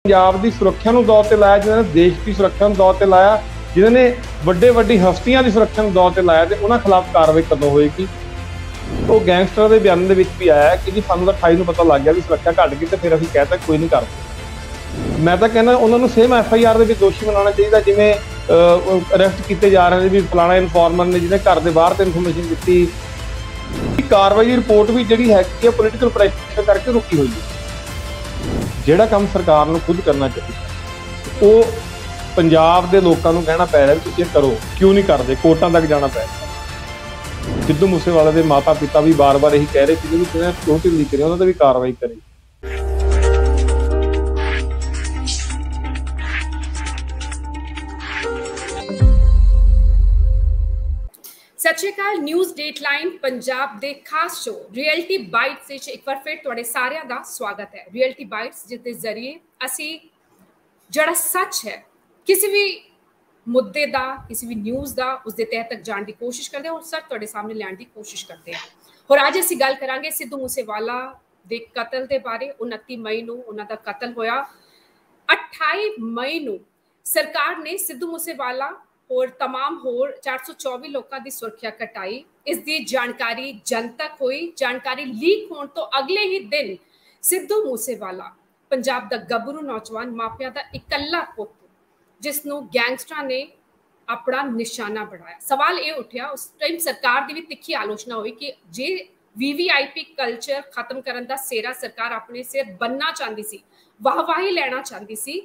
ਪੰਜਾਬ ਦੀ ਸੁਰੱਖਿਆ ਨੂੰ ਦੌਰ ਤੇ ਲਾਇਆ, ਜਿਨ੍ਹਾਂ ਨੇ ਦੇਸ਼ ਦੀ ਸੁਰੱਖਿਆ ਨੂੰ ਦੌਰ ਤੇ ਲਾਇਆ, ਜਿਨ੍ਹਾਂ ਨੇ ਵੱਡੀ ਹਸਤੀਆਂ ਦੀ ਸੁਰੱਖਿਆ ਨੂੰ ਦੌਰ ਤੇ ਲਾਇਆ, ਤੇ ਉਹਨਾਂ ਖਿਲਾਫ ਕਾਰਵਾਈ ਕਦੋਂ ਹੋਏਗੀ? ਉਹ ਗੈਂਗਸਟਰਾਂ ਦੇ ਬਿਆਨ ਦੇ ਵਿੱਚ ਵੀ ਆਇਆ ਕਿ ਜੀ ਸਾਨੂੰ ਤਾਂ 28 ਨੂੰ ਪਤਾ ਲੱਗ ਗਿਆ ਵੀ ਸੁਰੱਖਿਆ ਘਟ ਗਈ, ਤੇ ਫਿਰ ਅਸੀਂ ਕਹਿਤਾ ਕੋਈ ਨਹੀਂ ਕਰਦੇ। ਮੈਂ ਤਾਂ ਕਹਿੰਦਾ ਉਹਨਾਂ ਨੂੰ ਸੇਮ FIR ਦੇ ਵਿੱਚ ਦੋਸ਼ੀ ਬਣਾਉਣਾ ਚਾਹੀਦਾ, ਜਿਵੇਂ ਅਰੈਸਟ ਕੀਤੇ ਜਾ ਰਹੇ ਨੇ ਵੀ ਫਲਾਣਾ ਇਨਫੋਰਮਰ ਨੇ ਜਿਹਨੇ ਘਰ ਦੇ ਬਾਹਰ ਤੇ ਇਨਫੋਰਮੇਸ਼ਨ ਦਿੱਤੀ। ਕਾਰਵਾਈ ਦੀ ਰਿਪੋਰਟ ਵੀ ਜਿਹੜੀ ਹੈਗੀ ਹੈ ਪੋਲੀਟੀਕਲ ਪ੍ਰੈਸ਼ਰ ਕਰਕੇ ਰੁਕੀ ਹੋਈ ਹੈ। ਜਿਹੜਾ ਕੰਮ ਸਰਕਾਰ ਨੂੰ ਖੁਦ ਕਰਨਾ ਚਾਹੀਦਾ ਉਹ ਪੰਜਾਬ ਦੇ ਲੋਕਾਂ ਨੂੰ ਕਹਿਣਾ ਪੈ ਰਿਹਾ ਵੀ ਤੁਸੀਂ ਇਹ ਕਰੋ, ਕਿਉਂ ਨਹੀਂ ਕਰਦੇ? ਕੋਰਟਾਂ ਤੱਕ ਜਾਣਾ ਪੈ ਰਿਹਾ। ਸਿੱਧੂ ਮੂਸੇਵਾਲੇ ਦੇ ਮਾਤਾ ਪਿਤਾ ਵੀ ਬਾਰ-ਬਾਰ ਇਹੀ ਕਹਿ ਰਹੇ ਸੀ ਵੀ ਜਿਹੜਾ ਸਿਕਿਉਰਿਟੀ ਲੀਕ ਕਰੇ ਉਹਨਾਂ ਤੇ ਵੀ ਕਾਰਵਾਈ ਕਰੇ। ਸਤਿ ਸ਼੍ਰੀ ਅਕਾਲ। ਨਿਊਜ਼ ਡੇਟਲਾਈਨ ਪੰਜਾਬ ਦੇ ਖਾਸ ਸ਼ੋ ਰਿਐਲਿਟੀ ਬਾਈਟਸ ਵਿੱਚ ਇੱਕ ਵਾਰ ਫਿਰ ਤੁਹਾਡੇ ਸਾਰਿਆਂ ਦਾ ਸਵਾਗਤ ਹੈ। ਰਿਐਲਿਟੀ ਬਾਈਟਸ ਜਿਸ ਦੇ ਜ਼ਰੀਏ ਅਸੀਂ ਜਿਹੜਾ ਸੱਚ ਹੈ ਕਿਸੇ ਵੀ ਮੁੱਦੇ ਦਾ, ਕਿਸੇ ਵੀ ਨਿਊਜ਼ ਦਾ, ਉਸਦੇ ਤਹਿ ਤੱਕ ਜਾਣ ਦੀ ਕੋਸ਼ਿਸ਼ ਕਰਦੇ ਹਾਂ ਔਰ ਸੱਚ ਤੁਹਾਡੇ ਸਾਹਮਣੇ ਲਿਆਉਣ ਦੀ ਕੋਸ਼ਿਸ਼ ਕਰਦੇ ਹਾਂ। ਔਰ ਅੱਜ ਅਸੀਂ ਗੱਲ ਕਰਾਂਗੇ ਸਿੱਧੂ ਮੂਸੇਵਾਲਾ ਦੇ ਕਤਲ ਦੇ ਬਾਰੇ। 29 ਮਈ ਨੂੰ ਉਹਨਾਂ ਦਾ ਕਤਲ ਹੋਇਆ। 28 ਮਈ ਨੂੰ ਸਰਕਾਰ ਨੇ ਸਿੱਧੂ ਮੂਸੇਵਾਲਾ और तमाम होर 424 लोगों की सुरक्षा कटाई। इसकी जानकारी जनतक हुई। जानकारी लीक होने तो अगले ही दिन सिद्धू मूसेवाला पंजाब दा गबरू नौजवान मापिया दा इकल्ला पुत जिसनों गैंगस्टरां ने अपना निशाना बनाया। सवाल ये उठा, उस टाइम सरकार की भी तिखी आलोचना हुई कि जे VVIP कल्चर खत्म करने का सेरा सरकार अपने सिर बनना चाहती सी, वाहवाही लेना चाहती सी,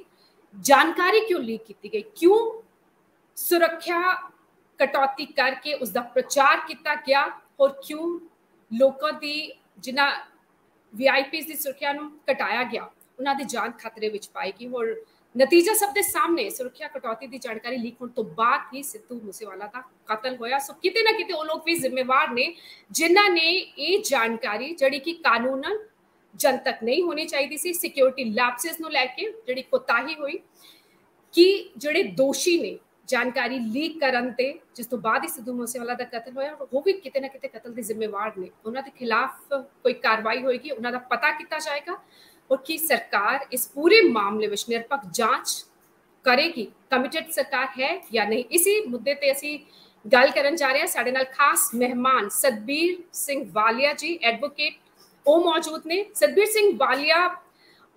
जानकारी क्यों लीक की गई? क्यों सुरक्षा कटौती करके उसका प्रचार किया गया और क्यों लोगों की जिन्हें VIPs की सुरक्षा घटाया गया उन्होंने जान खतरे में पाएगी। और नतीजा सब दे सामने सुरक्षा कटौती की जानकारी लीक होने तो बाद ही सिद्धू मूसेवाला का कतल होया। सो किते ना किते वो लोग भी जिम्मेवार ने जिन्होंने ये जानकारी जिहड़ी कि कानूनन जनतक नहीं होनी चाहिए सी, सिक्योरिटी लैप्सिस नूं लैके जिहड़ी कोताही हुई कि जिहड़े दोषी ने जानकारी लीक करन ते जिस तो बाद ही सिद्धू मूसेवाला दा कतल होया, वो भी किते ना किते कतल दे जिम्मेवार ने। उन्हां दे खिलाफ कोई कार्रवाई होएगी, उन्हां दा पता किया जाएगा और कि सरकार इस पूरे मामले में निरपक्ष जांच करेगी, कमिटेड सरकार है या नहीं। इसी मुद्दे ते असीं गल करन जा रहे हैं। साडे नाल खास मेहमान सतबीर सिंह वालिया जी एडवोकेट वो मौजूद ने। सतबीर सिंह वालिया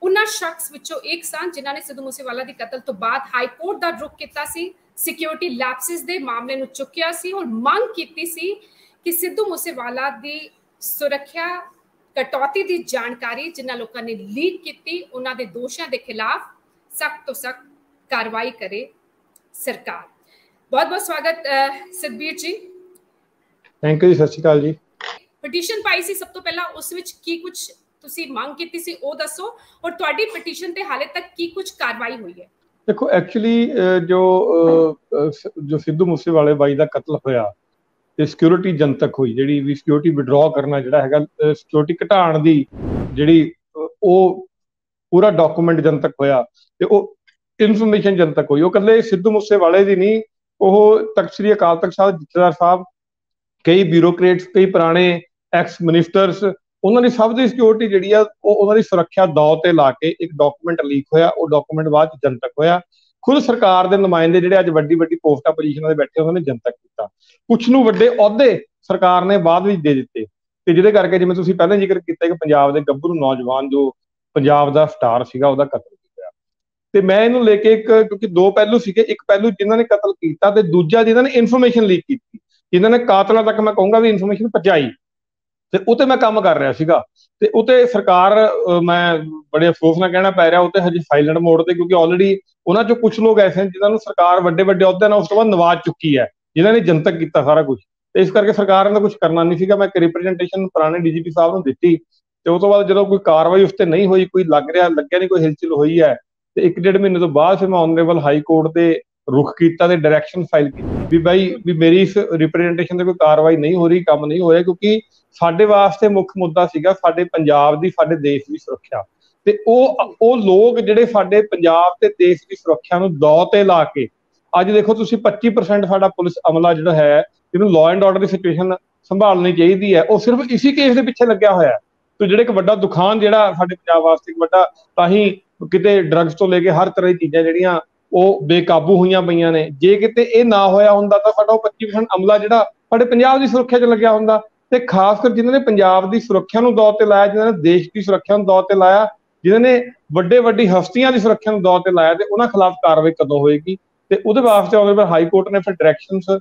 उन्हां शख्स विचों एक सन जिन्हां ने सिद्धू मूसेवाला दी कतल तो बाद हाई कोर्ट दा रुख कीता सी, सिक्योरिटी लैप्सिस दे मामले नूं चुक्या सी और मंग कीती सी कि सिद्धू मूसेवाला दी सुरक्षा कटौती दी जानकारी जिन्हां लोकां ने लीक कीती उन्हां दे दोषियां दे खिलाफ सख्त तो सख्त कार्रवाई करे सरकार। बहुत बहुत स्वागत सतबीर जी। थैंक यू जी। सत श्री अकाल जी। पटीशन पाई सी, सब तो पहला उस विच की कुछ तुसी मंग कीती सी ओ दसो और तुहाडी पटीशन ते हाले तक की कुछ कार्रवाई हुई है? देखो एक्चुअली जो सिद्धू मूसेवाले बाई का कतल होया ते सिक्योरिटी जनतक हुई, जिहड़ी भी सिक्योरिटी विड्रॉ करना जिहड़ा हैगा सिक्योरिटी घटाण दी जिहड़ी वो पूरा डॉक्यूमेंट जनतक होया ते वो इनफॉर्मेशन जनतक हुई। वो कल्ले सिद्धू मूसेवाले दी नहीं, वो तख्त श्री अकाल तख्त साहब जथेदार साहब, कई ब्यूरोक्रेट्स, कई पुराने एक्स मिनिस्टर्स, उन्होंने सब की सिक्योरिटी जी उन्होंने सुरक्षा दौर से ला के एक डॉक्यूमेंट लीक होया। वो डॉक्यूमेंट बाद जनतक होया। खुद सरकार के नुमाइंदे जिहड़े अज वड्डी वड्डी पोस्टां पोजीशनां ते बैठे उन्होंने जनतक किया। कुछ नूं वड्डे अहुदे सरकार ने बाद विच दे दित्ते ते जिहदे करके जिवें तुसीं पहले जिक्र कीता कि पंजाब दे गभरू नौजवान जो पंजाब दा स्टार सीगा उहदा कतल किया। ते मैं इहनूं लेके एक क्योंकि दो पहलू सीगे, एक पहलू जिन्हां ने कतल किया ते दूजा जिन्हां ने इनफॉर्मेशन लीक की, जिन्हां ने कातलां तक मैं कहूँगा भी इनफॉर्मेशन पहुंचाई ते उते मैं काम कर रहा सीगा ते उते सरकार मैं बड़े अफसोस नाल कहना पै रहा उते हजे साइलेंट मोड ते, क्योंकि ऑलरेडी उन्हां चों कुछ लोग ऐसे हैं जिन्हां नूं सरकार वड्डे वड्डे अहुदे नाल उस तों बाद नवाज चुकी है, जिन्हां ने जनतक किया सारा कुछ। ते इस करके सरकार ने कुछ करना नहीं सीगा। मैं एक रिप्रेजेंटेशन पुराने DGP साहब नूं दित्ती ते उस तों बाद जदों कोई कार्रवाई उस ते नहीं होई, कोई लगया नहीं कोई हिलचुल होई है ते 1-1.5 महीने तो बाद फिर मैं ऑनरेबल हाई कोर्ट ते रुख किया ते डायरैक्शन फाइल की भी भाई भी मेरी इस रिप्रेजेंटेशन ते कोई कार्रवाई नहीं हो रही, काम नहीं होया, क्योंकि साडे वास्ते मुख मुद्दा सीगा साडे पंजाब दी, साडे देश की सुरक्षा ते ओ लोग जिहड़े साडे पंजाब ते देश की सुरक्षा नूं दौर ते ला के अज देखो तुसीं 25% साडा पुलिस अमला जिहड़ा है जिहनूं लॉ एंड ऑर्डर की सिचुएशन संभालनी चाहिए है, वो सिर्फ इसी केस के पिछे लग्या होया है। तो जिहड़े एक वड्डा दुखान जिहड़ा साडे पंजाब वास्ते एक वड्डा तां ही ਕਿਤੇ ਡਰੱਗਸ ਤੋਂ ਲੈ ਕੇ ਹਰ ਤਰ੍ਹਾਂ ਦੀ ਚੀਜ਼ਾਂ ਜਿਹੜੀਆਂ ਉਹ ਬੇਕਾਬੂ ਹੋਈਆਂ ਪਈਆਂ ਨੇ। ਜੇ ਕਿਤੇ ਇਹ ਨਾ ਹੋਇਆ ਹੁੰਦਾ ਤਾਂ ਸਾਡਾ ਉਹ 25% ਅਮਲਾ ਜਿਹੜਾ ਸਾਡੇ ਪੰਜਾਬ ਦੀ ਸੁਰੱਖਿਆ 'ਚ ਲੱਗਿਆ ਹੁੰਦਾ। ਤੇ ਖਾਸ ਕਰ ਜਿਨ੍ਹਾਂ ਨੇ ਪੰਜਾਬ ਦੀ ਸੁਰੱਖਿਆ ਨੂੰ ਦੌਰ ਤੇ ਲਾਇਆ, ਜਿਨ੍ਹਾਂ ਨੇ ਦੇਸ਼ ਦੀ ਸੁਰੱਖਿਆ ਨੂੰ ਦੌਰ ਤੇ ਲਾਇਆ, ਜਿਨ੍ਹਾਂ ਨੇ ਵੱਡੀ ਹਸਤੀਆਂ ਦੀ ਸੁਰੱਖਿਆ ਨੂੰ ਦੌਰ ਤੇ ਲਾਇਆ, ਤੇ ਉਹਨਾਂ ਖਿਲਾਫ ਕਾਰਵਾਈ ਕਦੋਂ ਹੋਏਗੀ? ਤੇ ਉਹਦੇ ਵਾਸਤੇ ਆਨਰੇਬਲ ਹਾਈ ਕੋਰਟ ਨੇ ਫਿਰ ਡਾਇਰੈਕਸ਼ਨਸ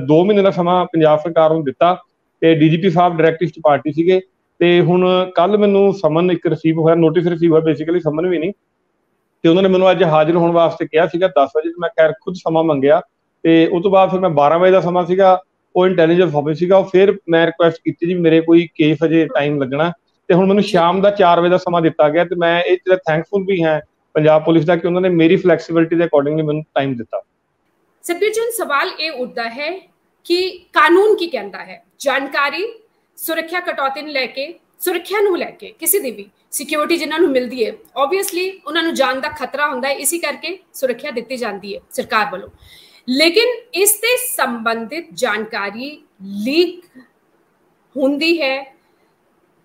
2 ਮਹੀਨੇ ਦਾ ਸਮਾਂ ਪੰਜਾਬ ਸਰਕਾਰ ਨੂੰ ਦਿੱਤਾ ਤੇ ਡੀਜੀਪੀ ਸਾਹਿਬ ਡਾਇਰੈਕਟਿਵ 'ਚ ਪਾਰਟੀ ਸੀਗੇ। ਤੇ ਹੁਣ ਕੱਲ ਮੈਨੂੰ ਸਮਨ ਇੱਕ ਰਿਸੀਵ ਹੋਇਆ, ਨੋਟਿਸ ਰਿਸੀਵ ਹੋਇਆ, ਬੇਸਿਕਲੀ ਸਮਨ ਵੀ ਨਹੀਂ, ਤੇ ਉਹਨਾਂ ਨੇ ਮੈਨੂੰ ਅੱਜ ਹਾਜ਼ਰ ਹੋਣ ਵਾਸਤੇ ਕਿਹਾ ਸੀਗਾ 10 ਵਜੇ। ਮੈਂ ਖੈਰ ਖੁਦ ਸਮਾਂ ਮੰਗਿਆ ਤੇ ਉਸ ਤੋਂ ਬਾਅਦ ਫਿਰ ਮੈਂ 12 ਵਜੇ ਦਾ ਸਮਾਂ ਸੀਗਾ, ਉਹ ਇੰਟੈਲੀਜੈਂਸ ਆਫਿਸ ਸੀਗਾ, ਉਹ ਫਿਰ ਮੈਂ ਰਿਕੁਐਸਟ ਕੀਤੀ ਜੀ ਮੇਰੇ ਕੋਈ ਕੇਸ ਅਜੇ ਟਾਈਮ ਲੱਗਣਾ, ਤੇ ਹੁਣ ਮੈਨੂੰ ਸ਼ਾਮ ਦਾ 4 ਵਜੇ ਦਾ ਸਮਾਂ ਦਿੱਤਾ ਗਿਆ। ਤੇ ਮੈਂ ਇਹ ਚੀਜ਼ ਥੈਂਕਫੁਲ ਵੀ ਹਾਂ ਪੰਜਾਬ ਪੁਲਿਸ ਦਾ ਕਿ ਉਹਨਾਂ ਨੇ ਮੇਰੀ ਫਲੈਕਸੀਬਿਲਿਟੀ ਦੇ ਅਕੋਰਡਿੰਗਲੀ ਮੈਨੂੰ ਟਾਈਮ ਦਿੱਤਾ। ਸਤਬੀਰ ਜੀ, ਸਵਾਲ ਇਹ ਉੱਠਦਾ ਹੈ ਕਿ ਕਾਨੂੰਨ ਕੀ ਕਹਿੰਦਾ ਹੈ? ਜਾਣਕਾਰੀ ਸੁਰੱਖਿਆ ਕਟੌਤੀ ਨੂੰ ਲੈ ਕੇ, ਸੁਰੱਖਿਆ ਨੂੰ ਲੈ ਕੇ, ਕਿਸੇ ਦੀ ਵੀ ਸਿਕਿਉਰਿਟੀ ਜਿਨ੍ਹਾਂ ਨੂੰ ਮਿਲਦੀ ਹੈ, ਓਬਵੀਅਸਲੀ ਉਹਨਾਂ ਨੂੰ ਜਾਨ ਦਾ ਖਤਰਾ ਹੁੰਦਾ ਹੈ, ਇਸੇ ਕਰਕੇ ਸੁਰੱਖਿਆ ਦਿੱਤੀ ਜਾਂਦੀ ਹੈ ਸਰਕਾਰ ਵੱਲੋਂ। ਲੇਕਿਨ ਇਸ ਤੇ ਸੰਬੰਧਿਤ ਜਾਣਕਾਰੀ ਲੀਕ ਹੁੰਦੀ ਹੈ,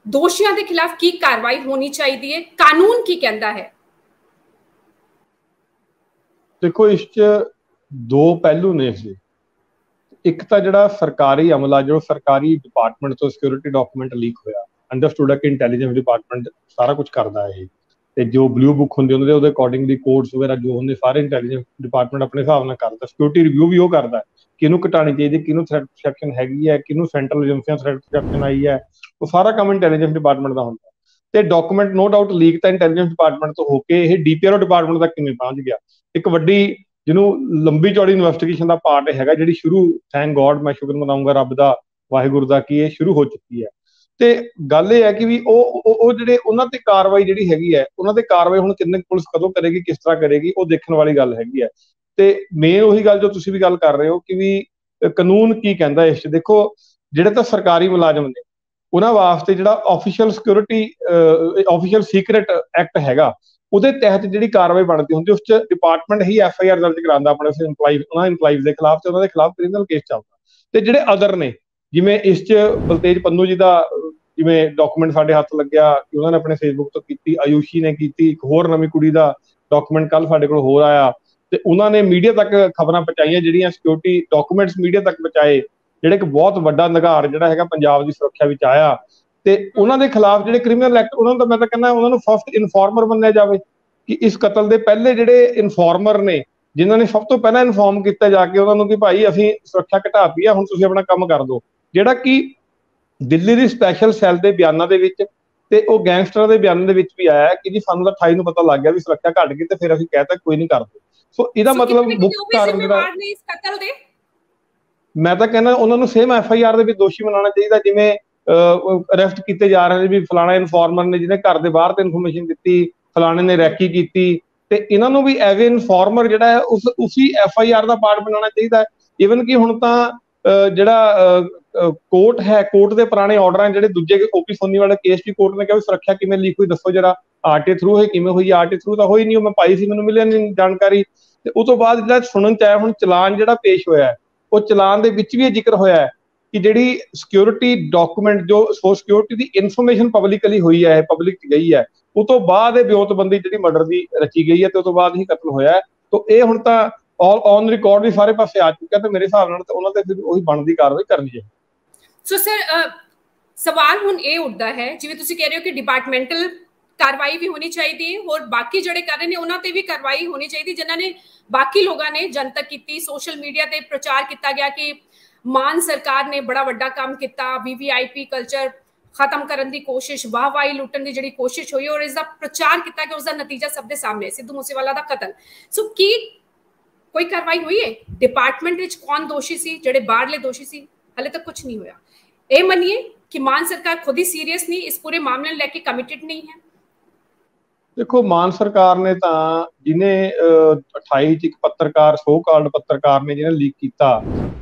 ਦੋਸ਼ੀਆਂ ਦੇ ਖਿਲਾਫ ਕੀ ਕਾਰਵਾਈ ਹੋਣੀ ਚਾਹੀਦੀ ਹੈ? ਕਾਨੂੰਨ ਕੀ ਕਹਿੰਦਾ ਹੈ? ਦੇਖੋ, ਇਸ 'ਚ ਦੋ ਪਹਿਲੂ ਨੇ ਇਸਦੇ। ਇੱਕ ਤਾਂ ਜਿਹੜਾ ਸਰਕਾਰੀ ਅਮਲਾ, ਜੋ ਸਰਕਾਰੀ ਡਿਪਾਰਟਮੈਂਟ ਤੋਂ ਸਿਕਿਉਰਿਟੀ ਡਾਕੂਮੈਂਟ ਲੀਕ ਹੋਇਆ, ਅੰਡਰਸਟੂਡ ਹੈ ਕਿ ਇੰਟੈਲੀਜੈਂਸ ਡਿਪਾਰਟਮੈਂਟ ਸਾਰਾ ਕੁਝ ਕਰਦਾ ਹੈ, ਤੇ ਜੋ ਬਲੂ ਬੁੱਕ ਹੁੰਦੀ ਉਹਨਾਂ ਦੇ ਉਹਦੇ ਅਕੋਰਡਿੰਗਲੀ ਕੋਡਸ ਵਗੈਰਾ ਜੋ ਹੁੰਦੇ ਸਾਰੇ ਇੰਟੈਲੀਜੈਂਸ ਡਿਪਾਰਟਮੈਂਟ ਆਪਣੇ ਹਿਸਾਬ ਨਾਲ ਕਰਦਾ। ਸਿਕਿਉਰਿਟੀ ਰਿਵਿਊ ਵੀ ਉਹ ਕਰਦਾ, ਕਿਹਨੂੰ ਘਟਾਣੀ ਚਾਹੀਦੀ, ਕਿਹਨੂੰ ਥ੍ਰੈਟ ਪਰਸੈਪਸ਼ਨ ਹੈਗੀ ਹੈ, ਕਿਹਨੂੰ ਸੈਂਟਰਲ ਏਜੰਸੀਆਂ ਥ੍ਰੈਟ ਪਰਸੈਪਸ਼ਨ ਆਈ ਹੈ, ਉਹ ਸਾਰਾ ਕੰਮ ਇੰਟੈਲੀਜੈਂਸ ਡਿਪਾਰਟਮੈਂਟ ਦਾ ਹੁੰਦਾ। ਤੇ ਡਾਕੂਮੈਂਟ ਨੋ ਡਾਊਟ ਲੀਕ ਤਾਂ ਇੰਟੈਲੀਜੈਂਸ ਡਿਪਾਰਟਮੈਂਟ ਤੋਂ ਹੋ ਕੇ ਇਹ ਡੀਪੀਆਰਓ ਡਿਪਾਰਟਮੈਂਟ ਤੱਕ ਕਿਵੇਂ ਪਹੁੰਚ ਗਿਆ? ਇੱਕ ਵੱਡੀ ਜਿਹਨੂੰ ਲੰਬੀ ਚੌੜੀ ਇਨਵੈਸਟੀਗੇਸ਼ਨ ਦਾ ਪਾਰਟ ਹੈਗਾ, ਜਿਹੜੀ ਸ਼ੁਰੂ, ਥੈਂਕ ਗੋਡ, ਮੈਂ ਸ਼ੁਕਰ ਮਨਾਉਂਗਾ ਰੱਬ ਦਾ, ਵਾਹਿਗੁਰੂ ਦਾ, ਕਿ ਇਹ ਸ਼ੁਰੂ ਹੋ ਚੁੱਕੀ ਹੈ। ਤੇ ਗੱਲ ਇਹ ਹੈ ਕਿ ਵੀ ਉਹ ਜਿਹੜੇ ਉਹਨਾਂ ਤੇ ਕਾਰਵਾਈ ਜਿਹੜੀ ਹੈਗੀ ਹੈ, ਉਹਨਾਂ ਤੇ ਕਾਰਵਾਈ ਹੁਣ ਕਿੰਨੇ ਪੁਲਿਸ ਕਦੋਂ ਕਰੇਗੀ, ਕਿਸ ਤਰ੍ਹਾਂ ਕਰੇਗੀ, ਉਹ ਦੇਖਣ ਵਾਲੀ ਗੱਲ ਹੈਗੀ ਹੈ। ਤੇ ਮੇਨ ਉਹੀ ਗੱਲ ਜੋ ਤੁਸੀਂ ਵੀ ਗੱਲ ਕਰ ਰਹੇ ਹੋ ਕਿ ਵੀ ਕਾਨੂੰਨ ਕੀ ਕਹਿੰਦਾ ਇਸ 'ਚ। ਦੇਖੋ, ਜਿਹੜੇ ਤਾਂ ਸਰਕਾਰੀ ਮੁਲਾਜ਼ਮ ਨੇ ਉਹਨਾਂ ਵਾਸਤੇ ਜਿਹੜਾ official security official secret act ਹੈਗਾ, ਉਹਦੇ ਤਹਿਤ ਜਿਹੜੀ ਕਾਰਵਾਈ ਬਣਦੀ ਹੁੰਦੀ, ਉਸ 'ਚ ਡਿਪਾਰਟਮੈਂਟ ਹੀ ਐਫਆਈਆਰ ਦਰਜ ਕਰਾਉਂਦਾ ਆਪਣੇ ਉਹਨਾਂ ਇੰਪਲਾਈਜ਼ ਦੇ ਖਿਲਾਫ, ਤੇ ਉਹਨਾਂ ਦੇ ਖਿਲਾਫ ਕ੍ਰਿਮੀਨਲ ਕੇਸ ਚੱਲਦਾ। ਤੇ ਜਿਹੜੇ ਅਦਰ ਨੇ, ਜਿਵੇਂ ਇਸ 'ਚ ਬਲਤੇਜ ਪੰਨੂ ਜੀ ਦਾ ਜਿਵੇਂ ਡਾਕੂਮੈਂਟ ਸਾਡੇ ਹੱਥ ਲੱਗਿਆ ਕਿ ਉਹਨਾਂ ਨੇ ਆਪਣੇ ਫੇਸਬੁੱਕ ਤੋਂ ਕੀਤੀ, ਆਯੂਸ਼ੀ ਨੇ ਕੀਤੀ, ਇੱਕ ਹੋਰ ਨਵੀਂ ਕੁੜੀ ਦਾ ਡਾਕੂਮੈਂਟ ਕੱਲ ਸਾਡੇ ਕੋਲ ਹੋਰ ਆਇਆ, ਤੇ ਉਹਨਾਂ ਨੇ ਮੀਡੀਆ ਤੱਕ ਖਬਰਾਂ ਪਹੁੰਚਾਈਆਂ, ਜਿਹੜੀਆਂ ਸਿਕਿਉਰਿਟੀ ਡਾਕੂਮੈਂਟਸ ਮੀਡੀਆ ਤੱਕ ਪਹੁੰਚਾਏ, ਜਿਹੜੇ ਇੱਕ ਬਹੁਤ ਵੱਡਾ ਨਿਘਾਰ ਜਿਹੜਾ ਹੈਗਾ ਪੰਜਾਬ ਦੀ ਸੁਰੱਖਿਆ ਵਿੱਚ ਆਇਆ। ਤੇ ਉਹਨਾਂ ਦੇ ਖਿਲਾਫ ਜਿਹੜੇ ਕ੍ਰਿਮੀਨਲ ਐਕਟ, ਉਹਨਾਂ ਦਾ ਮੈਂ ਤਾਂ ਕਹਿੰਦਾ ਉਹਨਾਂ ਨੂੰ ਫਸਟ ਇਨਫੋਰਮਰ ਮੰਨਿਆ ਜਾਵੇ, ਕਿ ਇਸ ਕਤਲ ਦੇ ਪਹਿਲੇ ਜਿਹੜੇ ਇਨਫੋਰਮਰ ਨੇ, ਜਿਨ੍ਹਾਂ ਨੇ ਸਭ ਤੋਂ ਪਹਿਲਾਂ ਇਨਫੋਰਮ ਕੀਤਾ ਜਾ ਕੇ ਉਹਨਾਂ ਨੂੰ ਕਿ ਭਾਈ ਅਸੀਂ ਸੁਰੱਖਿਆ ਘਟਾਤੀ ਆ, ਹੁਣ ਤੁਸੀਂ ਆਪਣਾ ਕੰਮ ਕਰ ਦਿਓ, ਜਿਹੜਾ ਕਿ ਦਿੱਲੀ ਦੀ ਸਪੈਸ਼ਲ ਸੈੱਲ ਦੇ ਬਿਆਨਾਂ ਦੇ ਵਿੱਚ ਤੇ ਉਹ ਗੈਂਗਸਟਰਾਂ ਦੇ ਬਿਆਨਾਂ ਦੇ ਵਿੱਚ ਵੀ ਆਇਆ ਕਿ ਜੀ ਸਾਨੂੰ ਤਾਂ 28 ਨੂੰ ਪਤਾ ਲੱਗ ਗਿਆ ਵੀ ਸੁਰੱਖਿਆ ਘਟ ਗਈ, ਤੇ ਫਿਰ ਅਸੀਂ ਕਹਿਤਾ ਕੋਈ ਨਹੀਂ ਕਰਦੇ। ਸੋ ਇਹਦਾ ਮਤਲਬ ਮੁੱਖ ਕਾਰਨ ਜਿਹੜਾ, ਮੈਂ ਤਾਂ ਕਹਿੰਦਾ ਉਹਨਾਂ ਨੂੰ ਸੇਮ ਐਫਆਈਆਰ ਦੇ ਵਿੱਚ ਦੋਸ਼ੀ ਬਣਾਉਣਾ ਚਾਹੀਦਾ, ਜਿਵੇਂ ਅਰੈਸਟ ਕੀਤੇ ਜਾ ਰਹੇ ਨੇ ਵੀ ਫਲਾਣਾ ਇਨਫੋਰਮਰ ਨੇ ਜਿਹਨੇ ਘਰ ਦੇ ਬਾਹਰ ਤੇ ਇਨਫੋਰਮੇਸ਼ਨ ਦਿੱਤੀ, ਫਲਾਣੇ ਨੇ ਰੈਕੀ ਕੀਤੀ, ਤੇ ਇਹਨਾਂ ਨੂੰ ਵੀ ਐਜ਼ ਏ ਇਨਫੋਰਮਰ ਜਿਹੜਾ ਹੈ ਉਸੀ ਐਫਆਈਆਰ ਦਾ ਪਾਰਟ ਬਣਾਉਣਾ ਚਾਹੀਦਾ। ਈਵਨ ਕਿ ਹੁਣ ਤਾਂ ਜਿਹੜਾ ਕੋਰਟ ਹੈ, ਕੋਰਟ ਦੇ ਪੁਰਾਣੇ ਆਰਡਰਾਂ, ਜਿਹੜੇ ਦੂਜੇ ਓਪੀ ਸੋਨੀ ਵਾਲੇ ਕੇਸ ਦੀ ਕੋਰਟ ਨੇ ਕਿਹਾ ਵੀ ਸੁਰੱਖਿਆ ਕਿਵੇਂ ਲੀਕ ਹੋਈ, ਦੱਸੋ ਜਰਾ, ਆਰਟੀ ਥਰੂ ਹੋਈ, ਕਿਵੇਂ ਹੋਈ? ਆਰਟੀ ਥਰੂ ਤਾਂ ਹੋਈ ਨਹੀਂ, ਉਹ ਮੈਂ ਪਾਈ ਸੀ, ਮੈਨੂੰ ਮਿਲਿਆ ਨਹੀਂ ਜਾਣਕਾਰੀ। ਤੇ ਉਸ ਤੋਂ ਬਾਅਦ ਜਿਹੜਾ ਸੁਣਨ ਚ ਆਇਆ ਹੁਣ ਚਲਾਨ ਜਿਹੜਾ ਪੇਸ਼ ਹੋਇਆ, ਉਹ ਚਲਾਨ ਦੇ ਵਿੱਚ ਵੀ ਇਹ ਜ਼ਿਕਰ ਹੋਇਆ ਕਿ ਜਿਹੜੀ ਸਿਕਿਉਰਿਟੀ ਡਾਕੂਮੈਂਟ ਜੋ ਸਿਕਿਉਰਿਟੀ ਦੀ ਇਨਫੋਰਮੇਸ਼ਨ ਪਬਲਿਕਲੀ ਹੋਈ ਹੈ, ਪਬਲਿਕ ਗਈ ਹੈ, ਉਸ ਤੋਂ ਬਾਅਦ ਇਹ ਵਿਉਂਤਬੰਦੀ ਜਿਹੜੀ ਮਰਡਰ ਦੀ ਰਚੀ ਗਈ ਹੈ, ਤੇ ਉਸ ਤੋਂ ਬਾਅਦ ਹੀ ਕਤਲ ਹੋਇਆ ਹੈ। ਤਾਂ ਇਹ ਹੁਣ ਤਾਂ ਔਨ ਰਿਕਾਰਡ ਵੀ ਸਾਰੇ ਪਾਸੇ ਆ ਚੁੱਕਿਆ, ਤੇ ਮੇਰੇ ਹਿਸਾਬ ਨਾਲ ਤਾਂ ਉਹਨਾਂ ਤੇ ਫਿਰ ਉਹੀ ਬਣਦੀ ਕਾਰਵਾਈ ਕਰਨੀ ਹੈ। ਸੋ ਸਰ, ਸਵਾਲ ਹੁਣ ਇਹ ਉੱਠਦਾ ਹੈ, ਜਿਵੇਂ ਤੁਸੀਂ ਕਹਿ ਰਹੇ ਹੋ ਕਿ ਡਿਪਾਰਟਮੈਂਟਲ ਕਾਰਵਾਈ ਵੀ ਹੋਣੀ ਚਾਹੀਦੀ ਹੈ, ਹੋਰ ਬਾਕੀ ਜਿਹੜੇ ਕਰ ਰਹੇ ਨੇ ਉਹਨਾਂ ਤੇ ਵੀ ਕਾਰਵਾਈ ਹੋਣੀ ਚਾਹੀਦੀ, ਜਿਨ੍ਹਾਂ ਨੇ ਬਾਕੀ ਲੋਕਾਂ ਨੇ ਜਨਤਕ ਕੀਤੀ, ਸੋਸ਼ਲ ਮੀਡੀਆ ਤੇ ਪ੍ਰਚਾਰ ਕੀਤਾ ਗਿਆ ਕਿ ਮਾਨ ਸਰਕਾਰ ਨੇ ਬੜਾ ਵੱਡਾ ਕੰਮ ਕੀਤਾ, ਵੀਵੀਆਈਪੀ ਕਲਚਰ ਖਤਮ ਕਰਨ ਦੀ ਕੋਸ਼ਿਸ਼, ਵਾਹਵਾਹੀ ਲੁੱਟਣ ਦੀ ਜਿਹੜੀ ਕੋਸ਼ਿਸ਼ ਹੋਈ, ਔਰ ਇਸ ਦਾ ਪ੍ਰਚਾਰ ਕੀਤਾ ਕਿ ਉਸ ਦਾ ਨਤੀਜਾ ਸਭ ਦੇ ਸਾਹਮਣੇ, ਸਿੱਧੂ ਮੂਸੇਵਾਲਾ ਦਾ ਕਤਲ। ਸੋ ਕੀ ਕੋਈ ਕਾਰਵਾਈ ਹੋਈ ਹੈ? ਡਿਪਾਰਟਮੈਂਟ ਵਿੱਚ ਕੌਣ ਦੋਸ਼ੀ ਸੀ, ਜਿਹੜੇ ਬਾਹਰਲੇ ਦੋਸ਼ੀ ਸੀ? ਹਲੇ ਤੱਕ ਕੁਝ ਨਹੀਂ ਹੋਇਆ। ਇਹ ਮੰਨੀਏ ਕਿ ਮਾਨ ਸਰਕਾਰ ਖੁਦ ਹੀ ਸੀਰੀਅਸ ਨਹੀਂ, ਇਸ ਪੂਰੇ ਮਾਮਲੇ ਨੂੰ ਲੈ ਕੇ ਕਮਿਟਡ ਨਹੀਂ ਹੈ। ਦੇਖੋ, ਮਾਨ ਸਰਕਾਰ ਨੇ ਤਾਂ ਜਿਹਨੇ 28 ਚ ਇੱਕ ਪੱਤਰਕਾਰ, ਸੋ ਕਾਲਡ ਪੱਤਰਕਾਰ ਨੇ ਜਿਹਨੇ ਲੀਕ ਕੀਤਾ,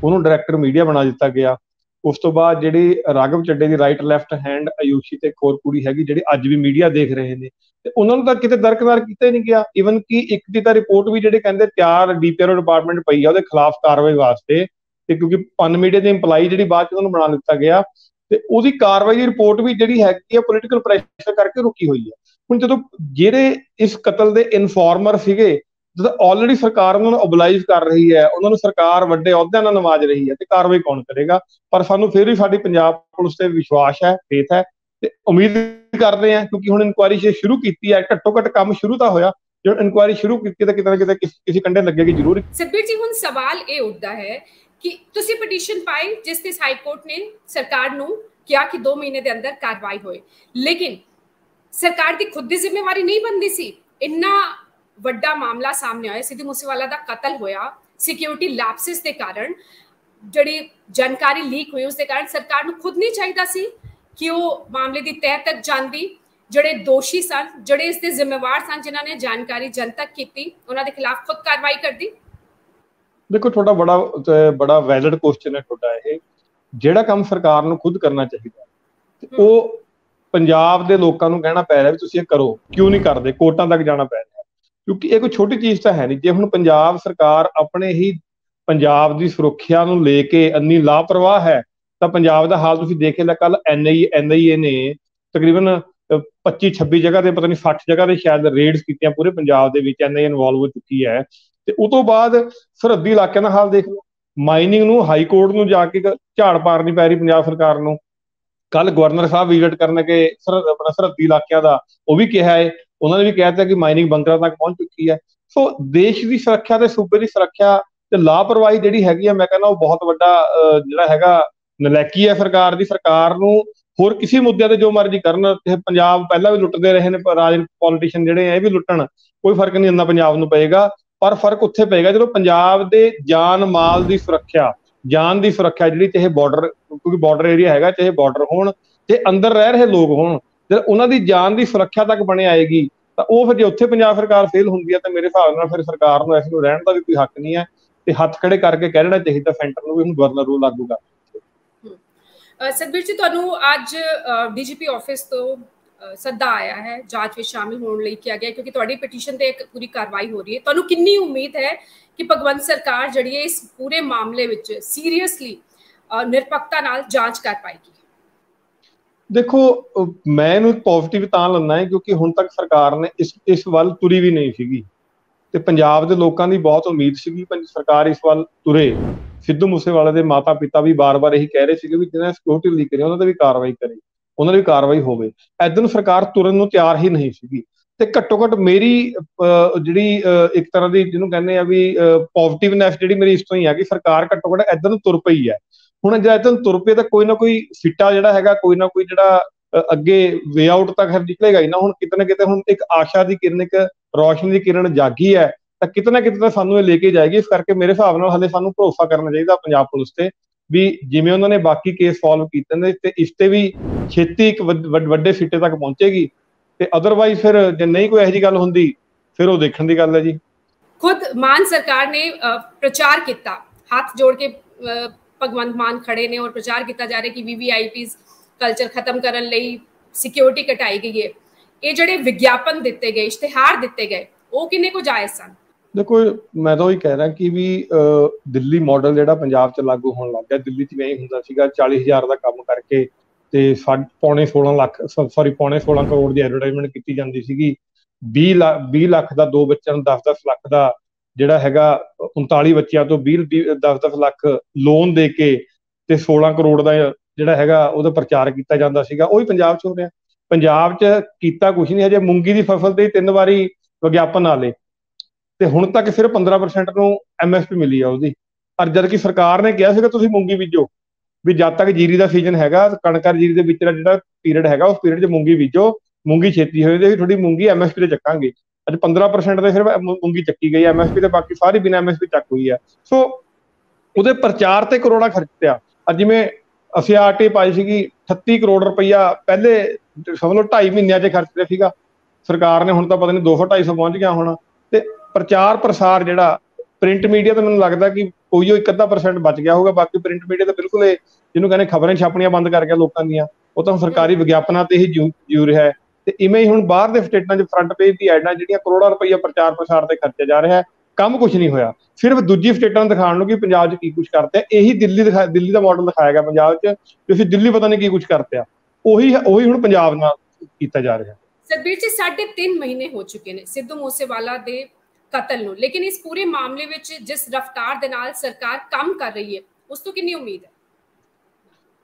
ਉਹਨੂੰ ਡਾਇਰੈਕਟਰ ਮੀਡੀਆ ਬਣਾ ਦਿੱਤਾ ਗਿਆ। ਉਸ ਤੋਂ ਬਾਅਦ ਜਿਹੜੀ ਰਾਘਵ ਚੱਡੇ ਦੀ ਰਾਈਟ ਲੈਫਟ ਹੈਂਡ ਆਯੂਸ਼ੀ ਤੇ ਇੱਕ ਹੋਰ ਕੁੜੀ ਹੈਗੀ, ਜਿਹੜੀ ਅੱਜ ਵੀ ਮੀਡੀਆ ਦੇਖ ਰਹੇ ਨੇ, ਤੇ ਉਹਨਾਂ ਨੂੰ ਤਾਂ ਕਿਤੇ ਦਰਕਨਾਰ ਕੀਤਾ ਹੀ ਨਹੀਂ ਗਿਆ। ਈਵਨ ਕਿ ਇੱਕ ਦੀ ਤਾਂ ਰਿਪੋਰਟ ਵੀ ਜਿਹੜੇ ਕਹਿੰਦੇ ਤਿਆਰ ਡੀਪੀਆਰਓ ਡਿਪਾਰਟਮੈਂਟ ਪਈ ਆ ਉਹਦੇ ਖਿਲਾਫ ਕਾਰਵਾਈ ਵਾਸਤੇ, ਤੇ ਕਿਉਂਕਿ ਪਨ ਮੀਡੀਆ ਦੇ ਇੰਪਲਾਈ ਜਿਹੜੀ ਬਾਅਦ ਚ ਉਹਨੂੰ ਬਣਾ ਦਿੱਤਾ ਗਿਆ, ਤੇ ਉਹਦੀ ਕਾਰਵਾਈ ਦੀ ਰਿਪੋਰਟ ਵੀ ਜਿਹੜੀ ਹੈਗੀ ਆ ਪੋਲੀਟੀਕਲ ਪ੍ਰੈਸ਼ਰ ਕਰਕੇ ਰੁਕੀ ਹੋਈ ਹੈ। ਹੁਣ ਜਦੋਂ ਜਿਹੜੇ ਇਸ ਕਤਲ ਦੇ ਇਨਫੋਰਮਰ ਸੀਗੇ, ਜਦੋਂ ਆਲਰੇਡੀ ਸਰਕਾਰ ਉਹਨਾਂ ਨੂੰ ਓਬਲਾਈਜ਼ ਕਰ ਰਹੀ ਹੈ, ਉਹਨਾਂ ਨੂੰ ਸਰਕਾਰ ਵੱਡੇ ਅਹੁਦਿਆਂ ਨਾਲ ਨਵਾਜ ਰਹੀ ਹੈ, ਤੇ ਕਾਰਵਾਈ ਕੌਣ ਕਰੇਗਾ? ਪਰ ਸਾਨੂੰ ਫਿਰ ਵੀ ਸਾਡੀ ਪੰਜਾਬ ਪੁਲਿਸ ਤੇ ਵਿਸ਼ਵਾਸ ਹੈ, ਫੇਥ ਹੈ, ਤੇ ਉਮੀਦ ਕਰਦੇ ਹਾਂ, ਕਿਉਂਕਿ ਹੁਣ ਇਨਕੁਆਇਰੀ ਸ਼ੁਰੂ ਕੀਤੀ ਹੈ, ਘੱਟੋ ਘੱਟ ਕੰਮ ਸ਼ੁਰੂ ਤਾਂ ਹੋਇਆ। ਜੋ ਇਨਕੁਆਇਰੀ ਸ਼ੁਰੂ ਕੀਤੀ ਤਾਂ ਕਿਤੇ ਨਾ ਕਿਤੇ ਕਿਸੇ ਕੰਢੇ ਲੱਗੇਗੀ ਜ਼ਰੂਰ। ਸਤਬੀਰ ਜੀ, ਹੁਣ ਸਵਾਲ ਇਹ ਉੱਠਦਾ ਹੈ ਕਿ ਤੁਸੀਂ ਪਟੀਸ਼ਨ ਪਾਈ ਜਿਸ ਤੇ ਹਾਈ ਕੋਰਟ ਨੇ ਸਰਕਾਰ ਨੂੰ ਕਿਹਾ ਕਿ 2 ਮਹੀਨੇ ਦੇ ਅੰਦਰ ਕਾਰਵਾਈ ਹੋਏ, ਲੇਕਿਨ ਸਰਕਾਰ ਦੀ ਖੁਦ ਦੀ ਜ਼ਿੰਮੇਵਾਰੀ ਨਹੀਂ ਬਣਦੀ ਸੀ। ਇੰਨਾ ਵੱਡਾ ਮਾਮਲਾ ਸਾਹਮਣੇ ਆਇਆ, ਸਿੱਧੂ ਮੂਸੇਵਾਲਾ ਦਾ ਕਤਲ ਹੋਇਆ, ਸਿਕਿਉਰਿਟੀ ਲੈਪਸਿਸ ਦੇ ਕਾਰਨ ਜਿਹੜੀ ਜਾਣਕਾਰੀ ਲੀਕ ਹੋਈ ਉਸ ਦੇ ਕਾਰਨ ਸਰਕਾਰ ਨੂੰ ਖੁਦ ਨਹੀਂ ਚਾਹੀਦਾ ਸੀ ਕਿ ਉਹ ਮਾਮਲੇ ਦੀ ਤਹਿ ਤੱਕ ਜਾਂਦੀ, ਜਿਹੜੇ ਦੋਸ਼ੀ ਸਨ, ਜਿਹੜੇ ਇਸ ਦੇ ਜ਼ਿੰਮੇਵਾਰ ਸਨ, ਜਿਨ੍ਹਾਂ ਨੇ ਜਾਣਕਾਰੀ ਜਨਤਕ ਕੀਤੀ, ਉਹਨਾਂ ਦੇ ਖਿਲਾਫ ਖੁਦ ਕਾਰਵਾਈ ਕਰਦੀ? ਦੇਖੋ, ਤੁਹਾਡਾ ਬੜਾ ਵੈਲਿਡ ਕੁਐਸਚਨ ਹੈ ਤੁਹਾਡਾ ਇਹ। ਜਿਹੜਾ ਕੰਮ ਸਰਕਾਰ ਨੂੰ ਖੁਦ ਕਰਨਾ ਚਾਹੀਦਾ, ਉਹ ਪੰਜਾਬ ਦੇ ਲੋਕਾਂ ਨੂੰ ਕਹਿਣਾ ਪੈ ਰਿਹਾ ਵੀ ਤੁਸੀਂ ਇਹ ਕਰੋ, ਕਿਉਂ ਨਹੀਂ ਕਰਦੇ? ਕੋਰਟਾਂ ਤੱਕ ਜਾਣਾ ਪੈ ਰਿਹਾ, ਕਿਉਂਕਿ ਇਹ ਕੋਈ ਛੋਟੀ ਚੀਜ਼ ਤਾਂ ਹੈ ਨਹੀਂ। ਜੇ ਹੁਣ ਪੰਜਾਬ ਸਰਕਾਰ ਆਪਣੇ ਹੀ ਪੰਜਾਬ ਦੀ ਸੁਰੱਖਿਆ ਨੂੰ ਲੈ ਕੇ ਇੰਨੀ ਲਾਪਰਵਾਹ ਹੈ, ਤਾਂ ਪੰਜਾਬ ਦਾ ਹਾਲ ਤੁਸੀਂ ਦੇਖ ਲਿਆ। ਕੱਲ NIA ਨੇ ਤਕਰੀਬਨ 25-26 ਜਗ੍ਹਾ ਤੇ, ਪਤਾ ਨਹੀਂ 60 ਜਗ੍ਹਾ ਤੇ ਸ਼ਾਇਦ ਰੇਡਸ ਕੀਤੀਆਂ ਪੂਰੇ ਪੰਜਾਬ ਦੇ ਵਿੱਚ। NIA ਇਨਵੋਲਵ ਹੋ ਚੁੱਕੀ ਹੈ। ਤੇ ਉਸ ਤੋਂ ਬਾਅਦ ਸਰਹੱਦੀ ਇਲਾਕਿਆਂ ਦਾ ਹਾਲ ਦੇਖ ਲਓ। ਮਾਈਨਿੰਗ ਨੂੰ ਹਾਈ ਕੋਰਟ ਨੂੰ ਜਾ ਕੇ ਝਾੜ ਪਾਰਨੀ ਪੈ ਰਹੀ ਪੰਜਾਬ ਸਰਕਾਰ ਨੂੰ। ਕੱਲ ਗਵਰਨਰ ਸਾਹਿਬ ਵਿਜ਼ਿਟ ਕਰਨ ਕੇ ਆਪਣਾ ਸਰਹੱਦੀ ਇਲਾਕਿਆਂ ਦਾ, ਉਹ ਵੀ ਕਿਹਾ ਹੈ, ਉਹਨਾਂ ਨੇ ਵੀ ਕਹਿ ਦਿੱਤਾ ਕਿ ਮਾਈਨਿੰਗ ਬੰਕਰਾਂ ਤੱਕ ਪਹੁੰਚ ਚੁੱਕੀ ਹੈ। ਸੋ ਦੇਸ਼ ਦੀ ਸੁਰੱਖਿਆ ਤੇ ਸੂਬੇ ਦੀ ਸੁਰੱਖਿਆ ਤੇ ਲਾਪਰਵਾਹੀ ਜਿਹੜੀ ਹੈਗੀ ਆ, ਮੈਂ ਕਹਿੰਦਾ ਉਹ ਬਹੁਤ ਵੱਡਾ ਜਿਹੜਾ ਹੈਗਾ ਨਲਾਇਕੀ ਹੈ ਸਰਕਾਰ ਦੀ। ਸਰਕਾਰ ਨੂੰ ਹੋਰ ਕਿਸੇ ਮੁੱਦਿਆਂ ਤੇ ਜੋ ਮਰਜ਼ੀ ਕਰਨ, ਪੰਜਾਬ ਪਹਿਲਾਂ ਵੀ ਲੁੱਟਦੇ ਰਹੇ ਨੇ, ਪੋਲੀਟੀਸ਼ੀਅਨ ਜਿਹੜੇ ਆ ਇਹ ਵੀ ਲੁੱਟਣ, ਕੋਈ ਫਰਕ ਨਹੀਂ ਇੰਨਾ ਪੰਜਾਬ ਨੂੰ ਪਏਗਾ। ਪਰ ਫਰਕ ਉੱਥੇ ਪਏਗਾ ਜਦੋਂ ਪੰਜਾਬ ਦੇ ਜਾਨ ਮਾਲ ਦੀ ਸੁਰੱਖਿਆ, ਜਾਨ ਦੀ ਸੁਰੱਖਿਆ ਜਿਹੜੀ, ਚਾਹੇ ਬਾਰਡਰ, ਕਿਉਂਕਿ ਬਾਰਡਰ ਏਰੀਆ ਹੈਗਾ, ਚਾਹੇ ਬਾਰਡਰ ਹੋਣ ਤੇ ਅੰਦਰ ਰਹਿ ਰਹੇ ਲੋਕ ਹੋਣ, ਜਦ ਉਹਨਾਂ ਦੀ ਜਾਨ ਦੀ ਸੁਰੱਖਿਆ ਤੱਕ ਬਣੇ ਆਏਗੀ, ਤਾਂ ਉਹ ਫਿਰ ਜੇ ਉੱਥੇ ਪੰਜਾਬ ਸਰਕਾਰ ਫੇਲ ਹੁੰਦੀ ਹੈ, ਤਾਂ ਮੇਰੇ ਹਿਸਾਬ ਨਾਲ ਫਿਰ ਸਰਕਾਰ ਨੂੰ ਇਸ ਨੂੰ ਰਹਿਣ ਦਾ ਵੀ ਕੋਈ ਹੱਕ ਨਹੀਂ ਹੈ, ਤੇ ਹੱਥ ਖੜੇ ਕਰਕੇ ਕਹਿ ਦੇਣਾ ਚਾਹੀਦਾ ਸੈਂਟਰ ਨੂੰ ਵੀ ਹੁਣ ਗਵਰਨਰ ਰੂਲ ਲਾਗੂ ਕਰ। ਸਤਬੀਰ ਜੀ, ਤੁਹਾਨੂੰ ਅੱਜ DGP ਆਫਿਸ ਤੋਂ ਸੱਦਾ ਆਇਆ ਹੈ ਜਾਂਚ ਵਿੱਚ ਸ਼ਾਮਿਲ ਹੋਣ ਲਈ ਕਿਹਾ ਗਿਆ, ਕਿਉਂਕਿ ਤੁਹਾਡੀ ਪਟੀਸ਼ਨ ਤੇ ਇੱਕ ਪੂਰੀ ਕਾਰਵਾਈ ਹੋ ਰਹੀ ਹੈ। ਤੁਹਾਨੂੰ ਕਿੰਨੀ ਉਮੀਦ ਹੈ ਕਿ ਭਗਵੰਤ ਸਰਕਾਰ ਜਿਹੜੀ ਹੈ ਇਸ ਪੂਰੇ ਮਾਮਲੇ ਵਿੱਚ ਸੀਰੀਅਸਲੀ ਨਿਰਪੱਖਤਾ ਨਾਲ ਜਾਂਚ ਕਰ ਪਾਏਗੀ? ਦੇਖੋ, ਮੈਂ ਇਹਨੂੰ ਪੋਜ਼ਿਟਿਵ ਤਾਂ ਲੈਂਦਾ ਹੈ ਕਿਉਂਕਿ ਹੁਣ ਤੱਕ ਸਰਕਾਰ ਨੇ ਇਸ ਵੱਲ ਤੁਰੀ ਵੀ ਨਹੀਂ ਸੀਗੀ, ਤੇ ਪੰਜਾਬ ਦੇ ਲੋਕਾਂ ਦੀ ਬਹੁਤ ਉਮੀਦ ਸੀਗੀ ਸਰਕਾਰ ਇਸ ਵੱਲ ਤੁਰੇ। ਸਿੱਧੂ ਮੂਸੇਵਾਲੇ ਦੇ ਮਾਤਾ ਪਿਤਾ ਵੀ ਬਾਰ-ਬਾਰ ਇਹੀ ਕਹਿ ਰਹੇ ਸੀਗੇ ਵੀ ਜਿਹਨਾਂ ਸਿਕਿਉਰਿਟੀ ਲੀਕ ਕਰੀ ਉਹਨਾਂ ਤੇ ਵੀ ਕਾਰਵਾਈ ਕਰੇ, ਉਹਨਾਂ ਦੀ ਵੀ ਕਾਰਵਾਈ ਹੋਵੇ। ਇੱਧਰ ਨੂੰ ਸਰਕਾਰ ਤੁਰਨ ਨੂੰ ਤਿਆਰ ਹੀ ਨਹੀਂ ਸੀਗੀ। ਤੇ ਘੱਟੋ ਘੱਟ ਮੇਰੀ ਜਿਹੜੀ ਇੱਕ ਤਰ੍ਹਾਂ ਦੀ ਜਿਹਨੂੰ ਕਹਿੰਦੇ ਆ ਵੀ ਪੋਜ਼ਿਟਿਵਨੈਸ ਜਿਹੜੀ ਮੇਰੀ ਇਸ ਤੋਂ ਹੀ ਆ ਕਿ ਸਰਕਾਰ ਘੱਟੋ ਘੱਟ ਇੱਧਰ ਨੂੰ ਤੁਰ ਪਈ ਹੈ। ਹੁਣ ਜੇ ਇੱਧਰ ਨੂੰ ਤੁਰ ਪਏ ਤਾਂ ਕੋਈ ਨਾ ਕੋਈ ਸਿੱਟਾ ਜਿਹੜਾ ਹੈਗਾ, ਕੋਈ ਨਾ ਕੋਈ ਜਿਹੜਾ ਅੱਗੇ ਵੇ ਆਊਟ ਤੱਕ ਨਿਕਲੇਗਾ ਹੀ ਨਾ। ਹੁਣ ਕਿਤੇ ਨਾ ਕਿਤੇ ਹੁਣ ਇੱਕ ਆਸ਼ਾ ਦੀ ਕਿਰਨ, ਇੱਕ ਰੌਸ਼ਨੀ ਦੀ ਕਿਰਨ ਜਾਗੀ ਹੈ, ਤਾਂ ਕਿਤੇ ਨਾ ਕਿਤੇ ਤਾਂ ਸਾਨੂੰ ਇਹ ਲੈ ਕੇ ਜਾਏਗੀ। ਇਸ ਕਰਕੇ ਮੇਰੇ ਹਿਸਾਬ ਨਾਲ ਹਾਲੇ ਸਾਨੂੰ ਭਰੋਸਾ ਕਰਨਾ ਚਾਹੀਦਾ ਪੰਜਾਬ ਪੁਲਿਸ ਤੇ, ਵੀ ਜਿਵੇਂ ਉਹਨਾਂ ਨੇ ਬਾਕੀ ਕੇਸ ਸੋਲਵ ਕੀਤੇ ਨੇ, ਤੇ ਇਸ ਤੇ ਵੀ ਛੇਤੀ ਇੱਕ ਵੱਡੇ ਸਿੱਟੇ ਤੱਕ ਪਹੁੰਚੇਗੀ। ਤੇ ਅਦਰਵਾਈਜ਼ ਫਿਰ ਜੇ ਨਹੀਂ ਕੋਈ ਇਹੋ ਜਿਹੀ ਗੱਲ ਹੁੰਦੀ, ਫਿਰ ਉਹ ਦੇਖਣ ਦੀ ਗੱਲ ਹੈ ਜੀ। ਖੁਦ ਮਾਨ ਸਰਕਾਰ ਨੇ ਪ੍ਰਚਾਰ ਕੀਤਾ, ਹੱਥ ਜੋੜ ਕੇ ਭਗਵੰਤ ਮਾਨ ਖੜੇ ਨੇ ਔਰ ਪ੍ਰਚਾਰ ਕੀਤਾ ਜਾ ਰਿਹਾ ਕਿ VVIPs ਕਲਚਰ ਖਤਮ ਕਰਨ ਲਈ ਸਿਕਿਉਰਿਟੀ ਘਟਾਈ ਗਈ ਹੈ। ਇਹ ਜਿਹੜੇ ਵਿਗਿਆਪਨ ਦਿੱਤੇ ਗਏ, ਇਸ਼ਤਿਹਾਰ ਦਿੱਤੇ ਗਏ, ਉਹ ਕਿੰਨੇ ਕੁ ਜਾਇਜ਼ ਸਨ? ਦੇਖੋ, ਮੈਂ ਤਾਂ ਉਹੀ ਕਹਿ ਰਿਹਾ ਕਿ ਵੀ ਦਿੱਲੀ ਮਾਡਲ ਜਿਹੜਾ ਪੰਜਾਬ 'ਚ ਲਾਗੂ ਹੋਣ ਲੱਗ ਗਿਆ। ਦਿੱਲੀ 'ਚ ਵੀ ਹੁੰਦਾ ਸੀਗਾ 40,000 ਦਾ ਕੰਮ ਕਰਕੇ ਤੇ ਪੌਣੇ 16 ਕਰੋੜ ਦੀ ਐਡਵਰਟਾਈਜ਼ਮੈਂਟ ਕੀਤੀ ਜਾਂਦੀ ਸੀਗੀ। 20 ਲੱਖ ਦਾ 2 ਬੱਚਿਆਂ ਨੂੰ 10-10 ਲੱਖ ਦਾ ਜਿਹੜਾ ਹੈਗਾ 39 ਬੱਚਿਆਂ ਤੋਂ 10-10 ਲੱਖ ਲੋਨ ਦੇ ਕੇ ਤੇ 16 ਕਰੋੜ ਦਾ ਜਿਹੜਾ ਹੈਗਾ ਉਹਦਾ ਪ੍ਰਚਾਰ ਕੀਤਾ ਜਾਂਦਾ ਸੀਗਾ। ਉਹੀ ਪੰਜਾਬ 'ਚ ਹੋ ਰਿਹਾ। ਪੰਜਾਬ 'ਚ ਕੀਤਾ ਕੁਛ ਨਹੀਂ, ਹਜੇ ਮੂੰਗੀ ਦੀ ਫਸਲ ਤੇ 3 ਵਾਰੀ ਵਿਗਿਆਪਨ ਆ ਲਏ ਤੇ ਹੁਣ ਤੱਕ ਸਿਰਫ 15% ਨੂੰ MSP ਮਿਲੀ ਆ ਉਹਦੀ। ਪਰ ਜਦ ਕਿ ਸਰਕਾਰ ਨੇ ਕਿਹਾ ਸੀਗਾ ਤੁਸੀਂ ਮੂੰਗੀ ਬੀਜੋ, ਵੀ ਜਦ ਤੱਕ ਜੀਰੀ ਦਾ ਸੀਜ਼ਨ ਹੈਗਾ, ਕਣਕ ਜੀਰੀ ਦੇ ਵਿੱਚ ਜਿਹੜਾ ਪੀਰੀਅਡ ਹੈਗਾ ਉਸ ਪੀਰੀਅਡ 'ਚ ਮੂੰਗੀ ਬੀਜੋ, ਮੂੰਗੀ ਛੇਤੀ ਹੋਏ ਤੇ ਤੁਹਾਡੀ ਮੂੰਗੀ MSP ਤੇ ਚੱਕਾਂਗੇ। ਅੱਜ 15% ਤੇ ਸਿਰਫ ਮੂੰਗੀ ਚੱਕੀ ਗਈ, MSP ਤੇ ਬਾਕੀ ਸਾਰੀ ਬਿਨਾਂ MSP ਚੱਕ ਹੋਈ ਹੈ। ਸੋ ਉਹਦੇ ਪ੍ਰਚਾਰ ਤੇ ਕਰੋੜਾਂ ਖਰਚਿਆ। ਅੱਜ ਜਿਵੇਂ ਅਸੀਂ RTI ਪਾਈ ਸੀਗੀ 38 ਕਰੋੜ ਰੁਪਈਆ ਪਹਿਲੇ ਸਮਝ ਲਓ 2.5 ਮਹੀਨਿਆਂ 'ਚ ਖਰਚ ਰਿਹਾ ਸੀਗਾ ਸਰਕਾਰ ਨੇ, ਹੁਣ ਤਾਂ ਪਤਾ ਨਹੀਂ 200-250 ਪਹੁੰਚ ਗਿਆ ਹੋਣਾ। ਤੇ ਪ੍ਰਚਾਰ ਪ੍ਰਸਾਰ ਜਿਹੜਾ ਪ੍ਰਿੰਟ ਮੀਡੀਆ ਤਾਂ ਮੈਨੂੰ ਲੱਗਦਾ ਕਿ ਕੋਈ 1-ਅੱਧਾ% ਬਚ ਗਿਆ ਹੋਊਗਾ। ਬਾਕੀ ਪ੍ਰਿੰਟ ਮੀਡੀਆ ਤਾਂ ਬਿਲਕੁਲ ਜਿਹਨੂੰ ਕਹਿੰਦੇ ਖਬਰਾਂ ਛਾਪਣੀਆਂ ਬੰਦ ਕਰ ਗਿਆ ਲੋਕਾਂ ਦੀਆਂ, ਉਹ ਤਾਂ ਸਰਕਾਰੀ ਵਿਗਿਆਪਨਾਂ ਤੇ ਹੀ ਜੂ ਰਿਹਾ ਹੈ। ਤੇ ਇਵੇਂ ਹੀ ਹੁਣ ਬਾਹਰ ਦੇ ਸਟੇਟਾਂ 'ਚ ਫਰੰਟ ਪੇਜ ਦੀ ਐਡਾਂ ਜਿਹੜੀਆਂ ਕਰੋੜਾਂ ਰੁਪਈਆ ਪ੍ਰਚਾਰ ਪ੍ਰਸਾਰ ਤੇ ਖਰਚਿਆ ਜਾ ਰਿਹਾ ਹੈ, ਕੰਮ ਕੁਛ ਨਹੀਂ ਹੋਇਆ। ਸਿਰਫ ਦੂਜੀ ਸਟੇਟਾਂ ਨੂੰ ਦਿਖਾਉਣ ਨੂੰ ਕਿ ਪੰਜਾਬ 'ਚ ਕੀ ਕੁਛ ਕਰਤੇ। ਇਹੀ ਦਿੱਲੀ ਦਾ ਮਾਡਲ ਦਿਖਾਇਆ ਗਿਆ ਪੰਜਾਬ 'ਚ, ਤੁਸੀਂ ਦਿੱਲੀ ਪਤਾ ਨਹੀਂ ਕੀ ਕੁਛ ਕਰਤੇ। ਉਹੀ ਹੁਣ ਪੰਜਾਬ ਨਾਲ ਕੀਤਾ ਜਾ ਰਿਹਾ। सतबीर जी 3.5 महीने हो चुके ने सिद्धू मूसेवाला दे कतल ਨੂੰ, लेकिन इस पूरे मामले ਵਿੱਚ जिस रफ्तार ਦੇ ਨਾਲ ਸਰਕਾਰ ਕੰਮ ਕਰ ਰਹੀ ਹੈ ਉਸ ਤੋਂ ਕਿੰਨੀ ਉਮੀਦ ਹੈ?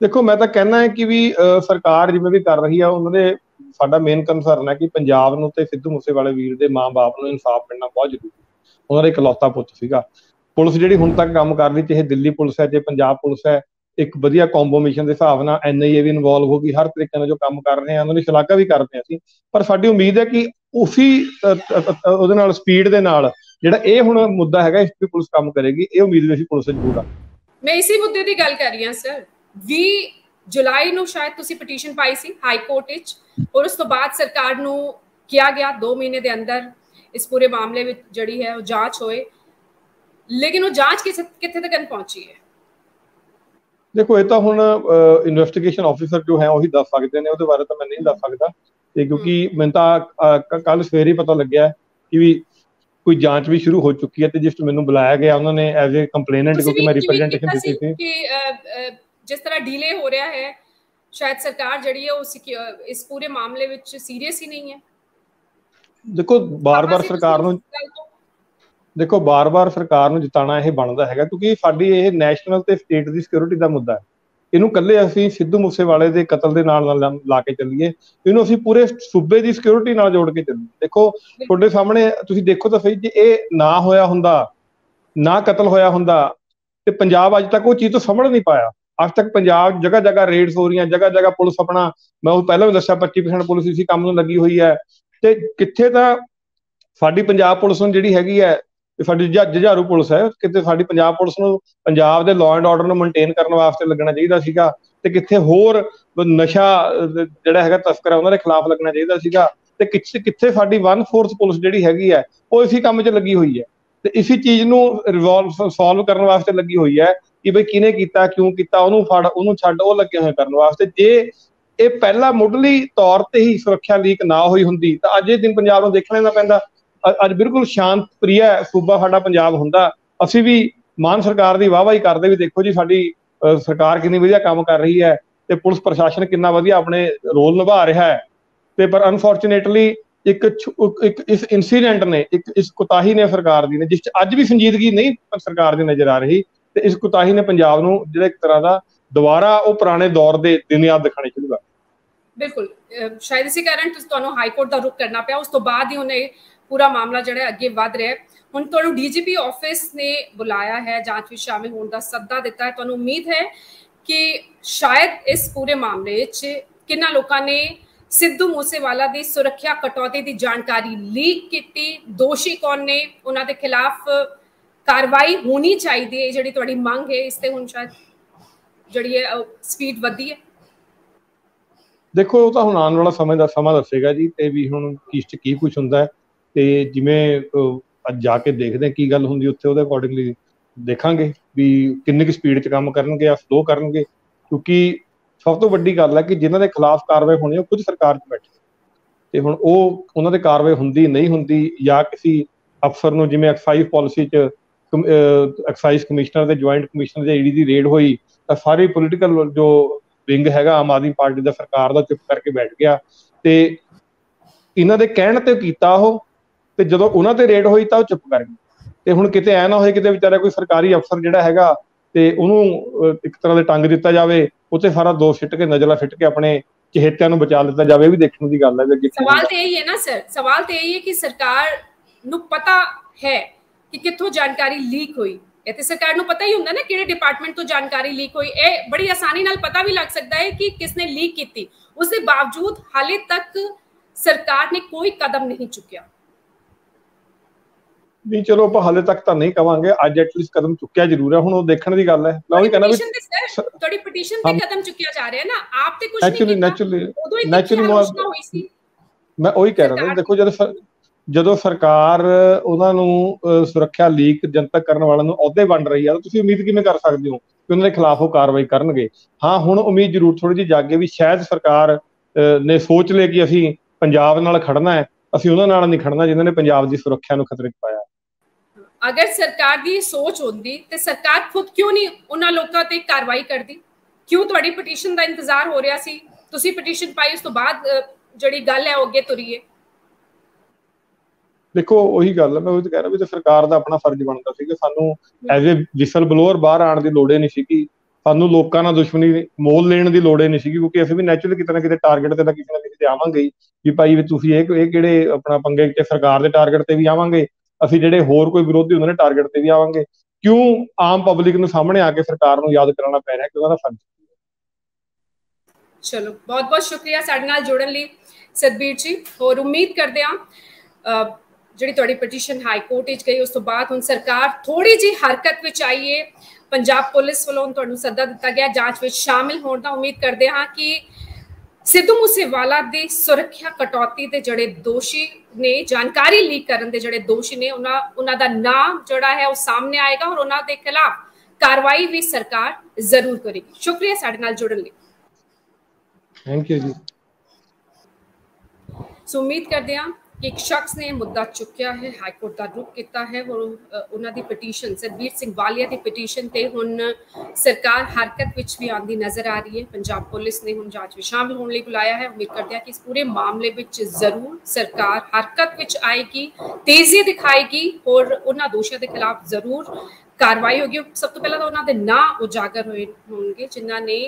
ਦੇਖੋ ਮੈਂ ਤਾਂ ਕਹਿਣਾ ਹੈ ਕਿ ਵੀ ਸਰਕਾਰ ਜਿਵੇਂ ਵੀ ਕਰ ਰਹੀ ਆ ਉਹਨਾਂ ਦੇ ਸਾਡਾ ਮੇਨ ਕੰਸਰਨ ਹੈ ਕਿ ਪੰਜਾਬ ਨੂੰ ਤੇ ਸਿੱਧੂ ਮੂਸੇਵਾਲੇ ਵੀਰ ਦੇ ਮਾਂ-ਬਾਪ ਨੂੰ ਇਨਸਾਫ ਮਿਲਣਾ ਬਹੁਤ ਜ਼ਰੂਰੀ ਹੈ। ਉਹਨਾਂ ਦਾ ਇਕਲੌਤਾ ਪੁੱਤ ਸੀਗਾ। ਪੁਲਿਸ ਜਿਹੜੀ ਹੁਣ ਤੱਕ ਕੰਮ ਕਰ ਰਹੀ, ਚਾਹੇ ਦਿੱਲੀ ਪੁਲਿਸ ਹੈ, ਚਾਹੇ ਪੰਜਾਬ ਪੁਲਿਸ ਹੈ, ਇੱਕ ਵਧੀਆ ਕੰਬੋਮੀਸ਼ਨ ਦੇ ਹਿਸਾਬ ਨਾਲ NIA ਵੀ ਇਨਵੋਲਵ ਹੋ ਗਈ, ਹਰ ਤਰੀਕੇ ਨਾਲ ਜੋ ਕੰਮ ਕਰ ਰਹੇ ਆ ਉਹਨਾਂ ਦੀ ਸ਼ਲਾਘਾ ਵੀ ਕਰਦੇ ਹਾਂ ਅਸੀਂ। ਪਰ ਸਾਡੀ ਉਮੀਦ ਹੈ ਕਿ ਉਸੀ ਉਹਦੇ ਨਾਲ ਸਪੀਡ ਦੇ ਨਾਲ ਜਿਹੜਾ ਇਹ ਹੁਣ ਮੁੱਦਾ ਹੈਗਾ ਇਸ ਤੇ ਪੁਲਿਸ ਕੰਮ ਕਰੇਗੀ, ਇਹ ਉਮੀਦ ਵੀ ਅਸੀਂ ਪੁਲਿਸ ਜ਼ਰੂਰ ਆ। ਮੈਂ ਇਸੇ ਮੁੱਦੇ ਦੀ ਗੱਲ ਕਰ ਰਹੀ ਹਾਂ ਸਰ। 20 ਜੁਲਾਈ ਨੂੰ ਸ਼ਾਇਦ ਤੁਸੀਂ ਪਟੀਸ਼ਨ ਪਾਈ ਸੀ ਹਾਈ ਕੋਰਟ ਵਿੱਚ, ਔਰ ਉਸ ਤੋਂ ਬਾਅਦ ਸਰਕਾਰ ਨੂੰ ਕਿਹਾ ਗਿਆ 2 ਮਹੀਨੇ ਦੇ ਅੰਦਰ ਇਸ ਪੂਰੇ ਮਾਮਲੇ ਵਿੱਚ ਜਿਹੜੀ ਹੈ ਉਹ ਜਾਂਚ ਹੋਏ, ਲੇਕਿਨ ਉਹ ਜਾਂਚ ਕਿੱਥੇ ਤੱਕ ਪਹੁੰਚੀ ਹੈ? ਦੇਖੋ ਇਹ ਤਾਂ ਹੁਣ ਇਨਵੈਸਟੀਗੇਸ਼ਨ ਆਫੀਸਰ ਜੋ ਹੈ ਉਹੀ ਦੱਸ ਸਕਦੇ ਨੇ, ਉਹਦੇ ਬਾਰੇ ਤਾਂ ਮੈਂ ਨਹੀਂ ਦੱਸ ਸਕਦਾ। ਤੇ ਕਿਉਂਕਿ ਮੈਨੂੰ ਤਾਂ ਕੱਲ ਸਵੇਰੇ ਹੀ ਪਤਾ ਲੱਗਿਆ ਕਿ ਵੀ ਕੋਈ ਜਾਂਚ ਵੀ ਸ਼ੁਰੂ ਹੋ ਚੁੱਕੀ ਹੈ ਤੇ ਜਿਸ ਮੈਨੂੰ ਬੁਲਾਇਆ ਗਿਆ ਉਹਨਾਂ ਨੇ ਐਜ਼ ਏ ਕੰਪਲੇਨੈਂਟ, ਕਿਉਂਕਿ ਮੈਂ ਰਿਪਰੈਜ਼ੈਂਟੇਸ਼ਨ ਦਿੱਤੀ ਸੀ ਕਿ ਜਿਸ ਤਰ੍ਹਾਂ ਡੀਲੇ ਹੋ ਰਿਹਾ ਹੈ ਸ਼ਾਇਦ ਸਰਕਾਰ ਜਿਹੜੀ ਹੈ ਉਹ ਇਸ ਪੂਰੇ ਮਾਮਲੇ ਵਿੱਚ ਸੀਰੀਅਸ ਹੀ ਨਹੀਂ ਹੈ। ਦੇਖੋ ਬਾਰ-ਬਾਰ ਸਰਕਾਰ ਨੂੰ ਜਿਤਾਉਣਾ ਇਹ ਬਣਦਾ ਹੈਗਾ, ਕਿਉਂਕਿ ਸਾਡੀ ਇਹ ਨੈਸ਼ਨਲ ਤੇ ਸਟੇਟ ਦੀ ਸਿਕਿਉਰਿਟੀ ਦਾ ਮੁੱਦਾ ਹੈ। ਇਹਨੂੰ ਇਕੱਲੇ ਅਸੀਂ ਸਿੱਧੂ ਮੂਸੇਵਾਲੇ ਦੇ ਕਤਲ ਦੇ ਨਾਲ ਲਾ ਕੇ ਚੱਲੀਏ, ਇਹਨੂੰ ਅਸੀਂ ਪੂਰੇ ਸੂਬੇ ਦੀ ਸਿਕਿਉਰਿਟੀ ਨਾਲ ਜੋੜ ਕੇ ਚੱਲੀਏ। ਦੇਖੋ ਤੁਹਾਡੇ ਸਾਹਮਣੇ ਤੁਸੀਂ ਦੇਖੋ ਤਾਂ ਸਹੀ, ਜੇ ਇਹ ਨਾ ਹੋਇਆ ਹੁੰਦਾ, ਨਾ ਕਤਲ ਹੋਇਆ ਹੁੰਦਾ ਤੇ ਪੰਜਾਬ ਅੱਜ ਤੱਕ ਉਹ ਚੀਜ਼ ਤੋਂ ਸਮਝ ਨਹੀਂ ਪਾਇਆ। ਅੱਜ ਤੱਕ ਪੰਜਾਬ ਜਗ੍ਹਾ ਜਗ੍ਹਾ ਰੇਡਸ ਹੋ ਰਹੀਆਂ, ਜਗ੍ਹਾ ਜਗ੍ਹਾ ਪੁਲਿਸ ਆਪਣਾ, ਮੈਂ ਉਹ ਪਹਿਲਾਂ ਵੀ ਦੱਸਿਆ 25% ਪੁਲਿਸ ਇਸੇ ਕੰਮ ਨੂੰ ਲੱਗੀ ਹੋਈ ਹੈ। ਤੇ ਕਿੱਥੇ ਤਾਂ ਸਾਡੀ ਪੰਜਾਬ ਪੁਲਿਸ ਨੂੰ ਜਿਹੜੀ ਹੈਗੀ ਹੈ, ਸਾਡੀ ਜੁਝਾਰੂ ਪੁਲਿਸ ਹੈ, ਕਿਤੇ ਸਾਡੀ ਪੰਜਾਬ ਪੁਲਿਸ ਨੂੰ ਪੰਜਾਬ ਦੇ ਲਾਅ ਐਂਡ ਆਰਡਰ ਨੂੰ ਮੇਨਟੇਨ ਕਰਨ ਵਾਸਤੇ ਲੱਗਣਾ ਚਾਹੀਦਾ ਸੀਗਾ, ਤੇ ਕਿੱਥੇ ਹੋਰ ਨਸ਼ਾ ਜਿਹੜਾ ਹੈਗਾ ਤਸਕਰ ਹੈ ਉਹਨਾਂ ਦੇ ਖਿਲਾਫ ਲੱਗਣਾ ਚਾਹੀਦਾ ਸੀਗਾ, ਤੇ ਕਿੱਥੇ ਸਾਡੀ 1/4 ਪੁਲਿਸ ਜਿਹੜੀ ਹੈਗੀ ਹੈ ਉਹ ਇਸੇ ਕੰਮ 'ਚ ਲੱਗੀ ਹੋਈ ਹੈ ਤੇ ਇਸੇ ਚੀਜ਼ ਨੂੰ ਸੋਲਵ ਕਰਨ ਵਾਸਤੇ ਲੱਗੀ ਹੋਈ ਹੈ ਕਿ ਬਈ ਕਿਹਨੇ ਕੀਤਾ, ਕਿਉਂ ਕੀਤਾ, ਉਹਨੂੰ ਫੜ, ਉਹਨੂੰ ਛੱਡ, ਉਹ ਲੱਗੇ ਹੋਏ ਕਰਨ ਵਾਸਤੇ। ਜੇ ਇਹ ਪਹਿਲਾਂ ਮੁੱਢਲੀ ਤੌਰ ਤੇ ਹੀ ਸੁਰੱਖਿਆ ਲੀਕ ਨਾ ਹੋਈ ਹੁੰਦੀ ਤਾਂ ਅੱਜ ਇਹ ਦਿਨ ਪੰਜਾਬ ਨੂੰ ਦੇਖਣਾ ਨਾ ਪੈਂਦਾ। ਅੱਜ ਬਿਲਕੁਲ ਸ਼ਾਂਤ ਪ੍ਰਿਆ ਸੂਬਾ ਸਾਡਾ ਪੰਜਾਬ ਹੁੰਦਾ। ਅਸੀਂ ਵੀ ਮਾਨ ਸਰਕਾਰ ਦੀ ਵਾਹਵਾਹੀ ਕਰਦੇ ਵੀ ਦੇਖੋ ਜੀ ਸਾਡੀ ਸਰਕਾਰ ਕਿੰਨੀ ਵਧੀਆ ਕੰਮ ਕਰ ਰਹੀ ਹੈ ਤੇ ਪੁਲਿਸ ਪ੍ਰਸ਼ਾਸਨ ਕਿੰਨਾ ਵਧੀਆ ਆਪਣੇ ਰੋਲ ਨਿਭਾ ਰਿਹਾ ਹੈ। ਤੇ ਪਰ ਅਨਫੋਰਚੂਨੇਟਲੀ ਇੱਕ ਇਸ ਇਨਸੀਡੈਂਟ ਨੇ, ਇਸ ਕੁਤਾਹੀ ਨੇ ਸਰਕਾਰ ਦੀ ਨੇ, ਜਿਸ 'ਚ ਅੱਜ ਵੀ ਸੰਜੀਦਗੀ ਨਹੀਂ ਸਰਕਾਰ ਦੀ ਨਜ਼ਰ ਆ ਰਹੀ, ਤੇ ਇਸ ਕੁਤਾਹੀ ਨੇ ਪੰਜਾਬ ਨੂੰ ਜਿਹੜਾ ਇੱਕ ਤਰ੍ਹਾਂ ਦਾ ਦੁਬਾਰਾ ਉਹ ਪੁਰਾਣੇ ਦੌਰ ਦੇ ਦਿਨ ਯਾਦ ਦਿਖਾਣੇ ਸ਼ੁਰੂ ਕਰ। ਬਿਲਕੁਲ, ਸ਼ਾਇਦ ਇਸੇ ਕਾਰਨ ਤੁਹਾਨੂੰ ਹਾਈ ਕੋਰਟ ਦਾ ਰੁਖ ਕਰਨਾ ਪਿਆ। ਉਸ ਤੋਂ ਬਾਅਦ ਹੀ ਉਹਨੇ ਪੂਰਾ ਮਾਮਲਾ ਜਿਹੜਾ ਅੱਗੇ ਵਧ ਰਿਹਾ। ਹੁਣ ਤੁਹਾਨੂੰ DGP ਆਫਿਸ ਨੇ ਬੁਲਾਇਆ ਹੈ, ਜਾਂਚ ਵਿੱਚ ਸ਼ਾਮਿਲ ਹੋਣ ਦਾ ਸੱਦਾ ਦਿੱਤਾ ਹੈ। ਤੁਹਾਨੂੰ ਉਮੀਦ ਹੈ ਕਿ ਸ਼ਾਇਦ ਇਸ ਪੂਰੇ ਮਾਮਲੇ 'ਚ ਕਿੰਨਾ ਲੋਕਾਂ ਨੇ ਸਿੱਧੂ ਮੂਸੇਵਾਲਾ ਦੀ ਸੁਰੱਖਿਆ ਕਟੌਤੀ ਦੀ ਜਾਣਕਾਰੀ ਲੀਕ ਕੀਤੀ, ਦੋਸ਼ੀ ਕੌਣ ਨੇ, ਉਹਨਾਂ ਦੇ ਖਿਲਾਫ ਕਾਰਵਾਈ ਹੋਣੀ ਚਾਹੀਦੀ ਹੈ, ਜਿਹੜੀ ਤੁਹਾਡੀ ਮੰਗ ਹੈ ਇਸ ਤੇ ਹੁਣ ਸ਼ਾਇਦ ਜਿਹੜੀ ਹੈ ਸਪੀਡ ਵਧੀ ਹੈ। ਦੇਖੋ ਉਹ ਤਾਂ ਹੁਣ ਆਉਣ ਵਾਲਾ ਸਮਾਂ ਦੱਸੇਗਾ ਜੀ, ਤੇ ਵੀ ਹੁਣ ਕਿਸ 'ਚ ਕੀ ਕੁਛ ਹੁੰਦਾ ਹੈ, ਤੇ ਜਿਵੇਂ ਅੱਜ ਜਾ ਕੇ ਦੇਖਦੇ ਕੀ ਗੱਲ ਹੁੰਦੀ ਉੱਥੇ, ਉਹਦੇ ਅਕੋਰਡਿੰਗਲੀ ਦੇਖਾਂਗੇ ਵੀ ਕਿੰਨੀ ਕੁ ਸਪੀਡ 'ਚ ਕੰਮ ਕਰਨਗੇ ਜਾਂ ਸਲੋ ਕਰਨਗੇ। ਕਿਉਂਕਿ ਸਭ ਤੋਂ ਵੱਡੀ ਗੱਲ ਹੈ ਕਿ ਜਿਨ੍ਹਾਂ ਦੇ ਖਿਲਾਫ ਕਾਰਵਾਈ ਹੋਣੀ ਉਹ ਖੁਦ ਸਰਕਾਰ 'ਚ ਬੈਠੇ, ਤੇ ਹੁਣ ਉਹ ਉਹਨਾਂ ਦੇ ਕਾਰਵਾਈ ਹੁੰਦੀ ਨਹੀਂ ਹੁੰਦੀ, ਜਾਂ ਕਿਸੇ ਅਫਸਰ ਨੂੰ ਜਿਵੇਂ ਐਕਸਾਈਜ਼ ਪਾਲਿਸੀ 'ਚ ਐਕਸਾਈਜ਼ ਕਮਿਸ਼ਨਰ ਤੇ ਜੁਆਇੰਟ ਕਮਿਸ਼ਨਰ ਦੇ ED ਦੀ ਰੇਡ ਹੋਈ ਤਾਂ ਸਾਰੇ ਪੋਲੀਟੀਕਲ ਜੋ ਵਿੰਗ ਹੈਗਾ ਆਮ ਆਦਮੀ ਪਾਰਟੀ ਦਾ ਸਰਕਾਰ ਦਾ ਚੁੱਪ ਕਰਕੇ ਬੈਠ ਗਿਆ, ਤੇ ਇਹਨਾਂ ਦੇ ਕਹਿਣ ਤੇ ਕੀਤਾ ਉਹ, ਤੇ ਜਦੋਂ ਉਹਨਾਂ ਤੇ ਰੇਡ ਹੋਈ ਤਾਂ ਉਹ ਚੁੱਪ ਕਰ ਗਏ। ਤੇ ਹੁਣ ਕਿਤੇ ਐ ਨਾ ਹੋਏ ਕਿਤੇ ਵਿਚਾਰਾ ਕੋਈ ਸਰਕਾਰੀ ਅਫਸਰ ਜਿਹੜਾ ਹੈਗਾ ਤੇ ਉਹਨੂੰ ਇੱਕ ਤਰ੍ਹਾਂ ਦੇ ਟੰਗ ਦਿੱਤਾ ਜਾਵੇ, ਉੱਥੇ ਸਾਰਾ ਦੋਸ਼ ਸਿੱਟ ਕੇ, ਨਜ਼ਲਾ ਸਿੱਟ ਕੇ ਆਪਣੇ ਚਹੇਤਿਆਂ ਨੂੰ ਬਚਾ ਲਿੱਤਾ ਜਾਵੇ, ਇਹ ਵੀ ਦੇਖਣ ਦੀ ਗੱਲ ਹੈ। ਸਵਾਲ ਤੇ ਇਹੀ ਹੈ ਨਾ ਸਰ, ਸਵਾਲ ਤੇ ਇਹੀ ਹੈ ਕਿ ਸਰਕਾਰ ਨੂੰ ਪਤਾ ਹੈ ਕਿ ਕਿੱਥੋਂ ਜਾਣਕਾਰੀ ਲੀਕ ਹੋਈ। ਇਹ ਤੇ ਸਰਕਾਰ ਨੂੰ ਪਤਾ ਹੀ ਹੁੰਦਾ ਨਾ ਕਿਹੜੇ ਡਿਪਾਰਟਮੈਂਟ ਤੋਂ ਜਾਣਕਾਰੀ ਲੀਕ ਹੋਈ। ਇਹ ਬੜੀ ਆਸਾਨੀ ਨਾਲ ਪਤਾ ਵੀ ਲੱਗ ਸਕਦਾ ਹੈ ਕਿ ਕਿਸਨੇ ਲੀਕ ਕੀਤੀ। ਉਸ ਦੇ ਬਾਵਜੂਦ ਹਾਲੇ ਤੱਕ ਸਰਕਾਰ ਨੇ ਕੋਈ ਕਦਮ ਨਹੀਂ ਚੁੱਕਿਆ। ਨਹੀਂ ਚਲੋ ਆਪਾਂ ਹਾਲੇ ਤੱਕ ਤਾਂ ਨਹੀਂ ਕਵਾਂਗੇ, ਅੱਜ ਐਟਲੀਸਟ ਕਦਮ ਚੁੱਕਿਆ ਜ਼ਰੂਰ ਹੈ। ਹੁਣ ਉਹ ਦੇਖਣ ਦੀ ਗੱਲ ਹੈ। ਮੈਂ ਉਹੀ ਕਹਿੰਦਾ ਵੀ ਤੁਹਾਡੀ ਪਟੀਸ਼ਨ ਤੇ ਕਦਮ ਚੁੱਕਿਆ ਜਾ ਰਿਹਾ ਨਾ, ਆਪ ਤੇ ਕੁਝ ਨਹੀਂ ਨੈਚੁਰਲੀ ਹੋਈ ਸੀ। ਮੈਂ ਉਹੀ ਕਹਿ ਰਿਹਾ ਦੇਖੋ ਜਦੋਂ ਸਰਕਾਰ ਉਹਨਾਂ ਨੂੰ ਸੁਰੱਖਿਆ ਲੀਕ ਜਨਤਕ ਕਰਨ ਵਾਲਿਆਂ ਨੂੰ ਅਹੁਦੇ ਵੰਡ ਰਹੀ ਆ ਤਾਂ ਤੁਸੀਂ ਉਮੀਦ ਕਿਵੇਂ ਕਰ ਸਕਦੇ ਹੋ ਕਿ ਉਹਨਾਂ ਦੇ ਖਿਲਾਫ ਉਹ ਕਾਰਵਾਈ ਕਰਨਗੇ। ਹਾਂ ਹੁਣ ਉਮੀਦ ਜ਼ਰੂਰ ਥੋੜੀ ਜਿਹੀ ਜਾਗੇ ਵੀ ਸ਼ਾਇਦ ਸਰਕਾਰ ਨੇ ਸੋਚ ਲਿਆ ਕਿ ਅਸੀਂ ਪੰਜਾਬ ਨਾਲ ਖੜਨਾ ਹੈ, ਅਸੀਂ ਉਹਨਾਂ ਨਾਲ ਨਹੀਂ ਖੜਨਾ ਜਿਨ੍ਹਾਂ ਨੇ ਪੰਜਾਬ ਦੀ ਸੁਰੱਖਿਆ ਨੂੰ ਖਤਰੇ 'ਚ ਪਾਇਆ। ਅਗਰ ਸਰਕਾਰ ਦੀ ਸੋਚ ਹੁੰਦੀ ਤੇ ਸਰਕਾਰ ਖੁਦ ਕਿਉਂ ਨਹੀਂ ਉਹਨਾਂ ਲੋਕਾਂ ਤੇ ਕਾਰਵਾਈ ਕਰਦੀ? ਕਿਉਂ ਤੁਹਾਡੀ ਪਟੀਸ਼ਨ ਦਾ ਇੰਤਜ਼ਾਰ ਹੋ ਰਿਹਾ ਸੀ? ਤੁਸੀਂ ਪਟੀਸ਼ਨ ਪਾਈ, ਉਸ ਤੋਂ ਬਾਅਦ ਜਿਹੜੀ ਗੱਲ ਹੈ ਉਹ ਅੱਗੇ ਤੁਰੀਏ? ਦੇਖੋ ਉਹੀ ਗੱਲ ਹੈ, ਮੈਂ ਉਹ ਤਾਂ ਕਹਿ ਰਿਹਾ ਵੀ ਤੇ ਸਰਕਾਰ ਦਾ ਆਪਣਾ ਫਰਜ਼ ਬਣਦਾ ਸੀਗਾ, ਸਾਨੂੰ ਐਜ਼ ਏ ਵਿਸਲ ਬਲੋਅਰ ਬਾਹਰ ਆਉਣ ਦੀ ਲੋੜ ਹੀ ਨਹੀਂ ਸੀਗੀ, ਸਾਨੂੰ ਲੋਕਾਂ ਨਾਲ ਦੁਸ਼ਮਣੀ ਮੋਲ ਲੈਣ ਦੀ ਲੋੜ ਹੀ ਨਹੀਂ ਸੀਗੀ, ਕਿਉਂਕਿ ਅਸੀਂ ਵੀ ਨੈਚੁਰਲੀ ਕਿਤੇ ਨਾ ਕਿਤੇ ਟਾਰਗੇਟ ਤੇ ਤਾਂ ਕਿਸੇ ਨਾ ਕਿਸੇ ਤੇ ਆਵਾਂਗੇ ਹੀ ਵੀ ਭਾਈ ਵੀ ਤੁਸੀਂ ਇਹ ਕਿਹੜੇ ਆਪਣਾ ਪੰਗੇ ਤੇ ਸਰਕਾਰ ਦੇ ਟਾਰਗੇਟ ਤੇ ਵੀ ਆਵਾਂਗੇ, ਅਸੀਂ ਜਿਹੜੇ ਹੋਰ ਕੋਈ ਵਿਰੋਧੀ ਹੁੰਦੇ ਨੇ ਟਾਰਗੇਟ ਤੇ ਵੀ ਆਵਾਂਗੇ। ਕਿਉਂ ਆਮ ਪਬਲਿਕ ਨੂੰ ਸਾਹਮਣੇ ਆ ਕੇ ਸਰਕਾਰ ਨੂੰ ਯਾਦ ਕਰਾਉਣਾ ਪੈ ਰਿਹਾ ਕਿ ਉਹਦਾ ਫਰਜ਼। ਚਲੋ ਬਹੁਤ ਬਹੁਤ ਸ਼ੁਕਰੀਆ ਸਾਡੇ ਨਾਲ ਜੁੜਨ ਲਈ ਸਤਬੀਰ ਜੀ। ਹੋਰ ਉਮੀਦ ਕਰਦੇ ਹਾਂ ਜਿਹੜੀ ਤੁਹਾਡੀ ਪਟੀਸ਼ਨ ਹਾਈ ਕੋਰਟ ਵਿੱਚ ਗਈ ਉਸ ਤੋਂ ਬਾਅਦ ਹੁਣ ਸਰਕਾਰ ਥੋੜੀ ਜਿਹੀ ਹਰਕਤ ਵਿੱਚ ਆਈ ਹੈ, ਪੰਜਾਬ ਪੁਲਿਸ ਵੱਲੋਂ ਤੁਹਾਨੂੰ ਸੱਦਾ ਦਿੱਤਾ ਗਿਆ ਜਾਂਚ ਵਿੱਚ ਸ਼ਾਮਿਲ ਹੋਣ ਦਾ। ਉਮੀਦ ਕਰਦੇ ਹਾਂ ਕਿ ਸਿੱਧੂ ਮੂਸੇਵਾਲਾ ਦੀ ਸੁਰੱਖਿਆ ਕਟੌਤੀ ਦੇ ਜਿਹੜੇ ਦੋਸ਼ੀ ਨੇ, ਜਾਣਕਾਰੀ ਲੀਕ ਕਰਨ ਦੇ ਜਿਹੜੇ ਦੋਸ਼ੀ ਨੇ, ਉਹਨਾਂ ਦਾ ਨਾਮ ਜਿਹੜਾ ਹੈ ਉਹ ਸਾਹਮਣੇ ਆਏਗਾ ਔਰ ਉਹਨਾਂ ਦੇ ਖਿਲਾਫ ਕਾਰਵਾਈ ਵੀ ਸਰਕਾਰ ਜ਼ਰੂਰ ਕਰੇਗੀ। ਸ਼ੁਕਰੀਆ ਸਾਡੇ ਨਾਲ ਜੁੜਨ ਲਈ। ਥੈਂਕ ਯੂ ਜੀ। ਸੋ ਉਮੀਦ ਕਰਦੇ ਹਾਂ ਕਿ ਇੱਕ ਸ਼ਖਸ ਨੇ ਮੁੱਦਾ ਚੁੱਕਿਆ ਹੈ, ਹਾਈ ਕੋਰਟ ਦਾ ਰੁਖ ਕੀਤਾ ਹੈ ਔਰ ਉਹਨਾਂ ਦੀ ਪਟੀਸ਼ਨ, ਸਰਬੀਰ ਸਿੰਘ ਵਾਲੀਆ ਦੀ ਪਟੀਸ਼ਨ ਤੇ ਹੁਣ ਸਰਕਾਰ ਹਰਕਤ ਵਿੱਚ ਵੀ ਆਉਂਦੀ ਨਜ਼ਰ ਆ ਰਹੀ ਹੈ। ਪੰਜਾਬ ਪੁਲਿਸ ਨੇ ਹੁਣ ਜਾਂਚ ਵਿੱਚ ਸ਼ਾਮਿਲ ਹੋਣ ਲਈ ਬੁਲਾਇਆ ਹੈ। ਉਮੀਦ ਕਰਦੇ ਹਾਂ ਕਿ ਇਸ ਪੂਰੇ ਮਾਮਲੇ ਵਿੱਚ ਜ਼ਰੂਰ ਸਰਕਾਰ ਹਰਕਤ ਵਿੱਚ ਆਏਗੀ, ਤੇਜ਼ੀ ਦਿਖਾਏਗੀ ਔਰ ਉਹਨਾਂ ਦੋਸ਼ੀਆਂ ਦੇ ਖਿਲਾਫ ਜ਼ਰੂਰ ਕਾਰਵਾਈ ਹੋਗੀ। ਸਭ ਤੋਂ ਪਹਿਲਾਂ ਤਾਂ ਉਹਨਾਂ ਦੇ ਨਾਂ ਉਜਾਗਰ ਹੋਏ ਹੋਣਗੇ ਜਿਨ੍ਹਾਂ ਨੇ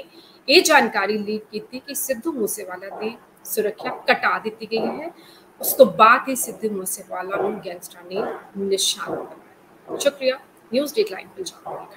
ਇਹ ਜਾਣਕਾਰੀ ਲੀਕ ਕੀਤੀ ਕਿ ਸਿੱਧੂ ਮੂਸੇਵਾਲਾ ਦੀ ਸੁਰੱਖਿਆ ਘਟਾ ਦਿੱਤੀ ਗਈ ਹੈ। ਉਸ ਤੋਂ ਬਾਅਦ ਹੀ ਸਿੱਧੂ ਮੂਸੇਵਾਲਾ ਨੂੰ ਗੈਂਗਸਟਰਾਂ ਨੇ ਨਿਸ਼ਾਨਾ ਬਣਾਇਆ। ਸ਼ੁਕਰੀਆ। News dateline Punjab.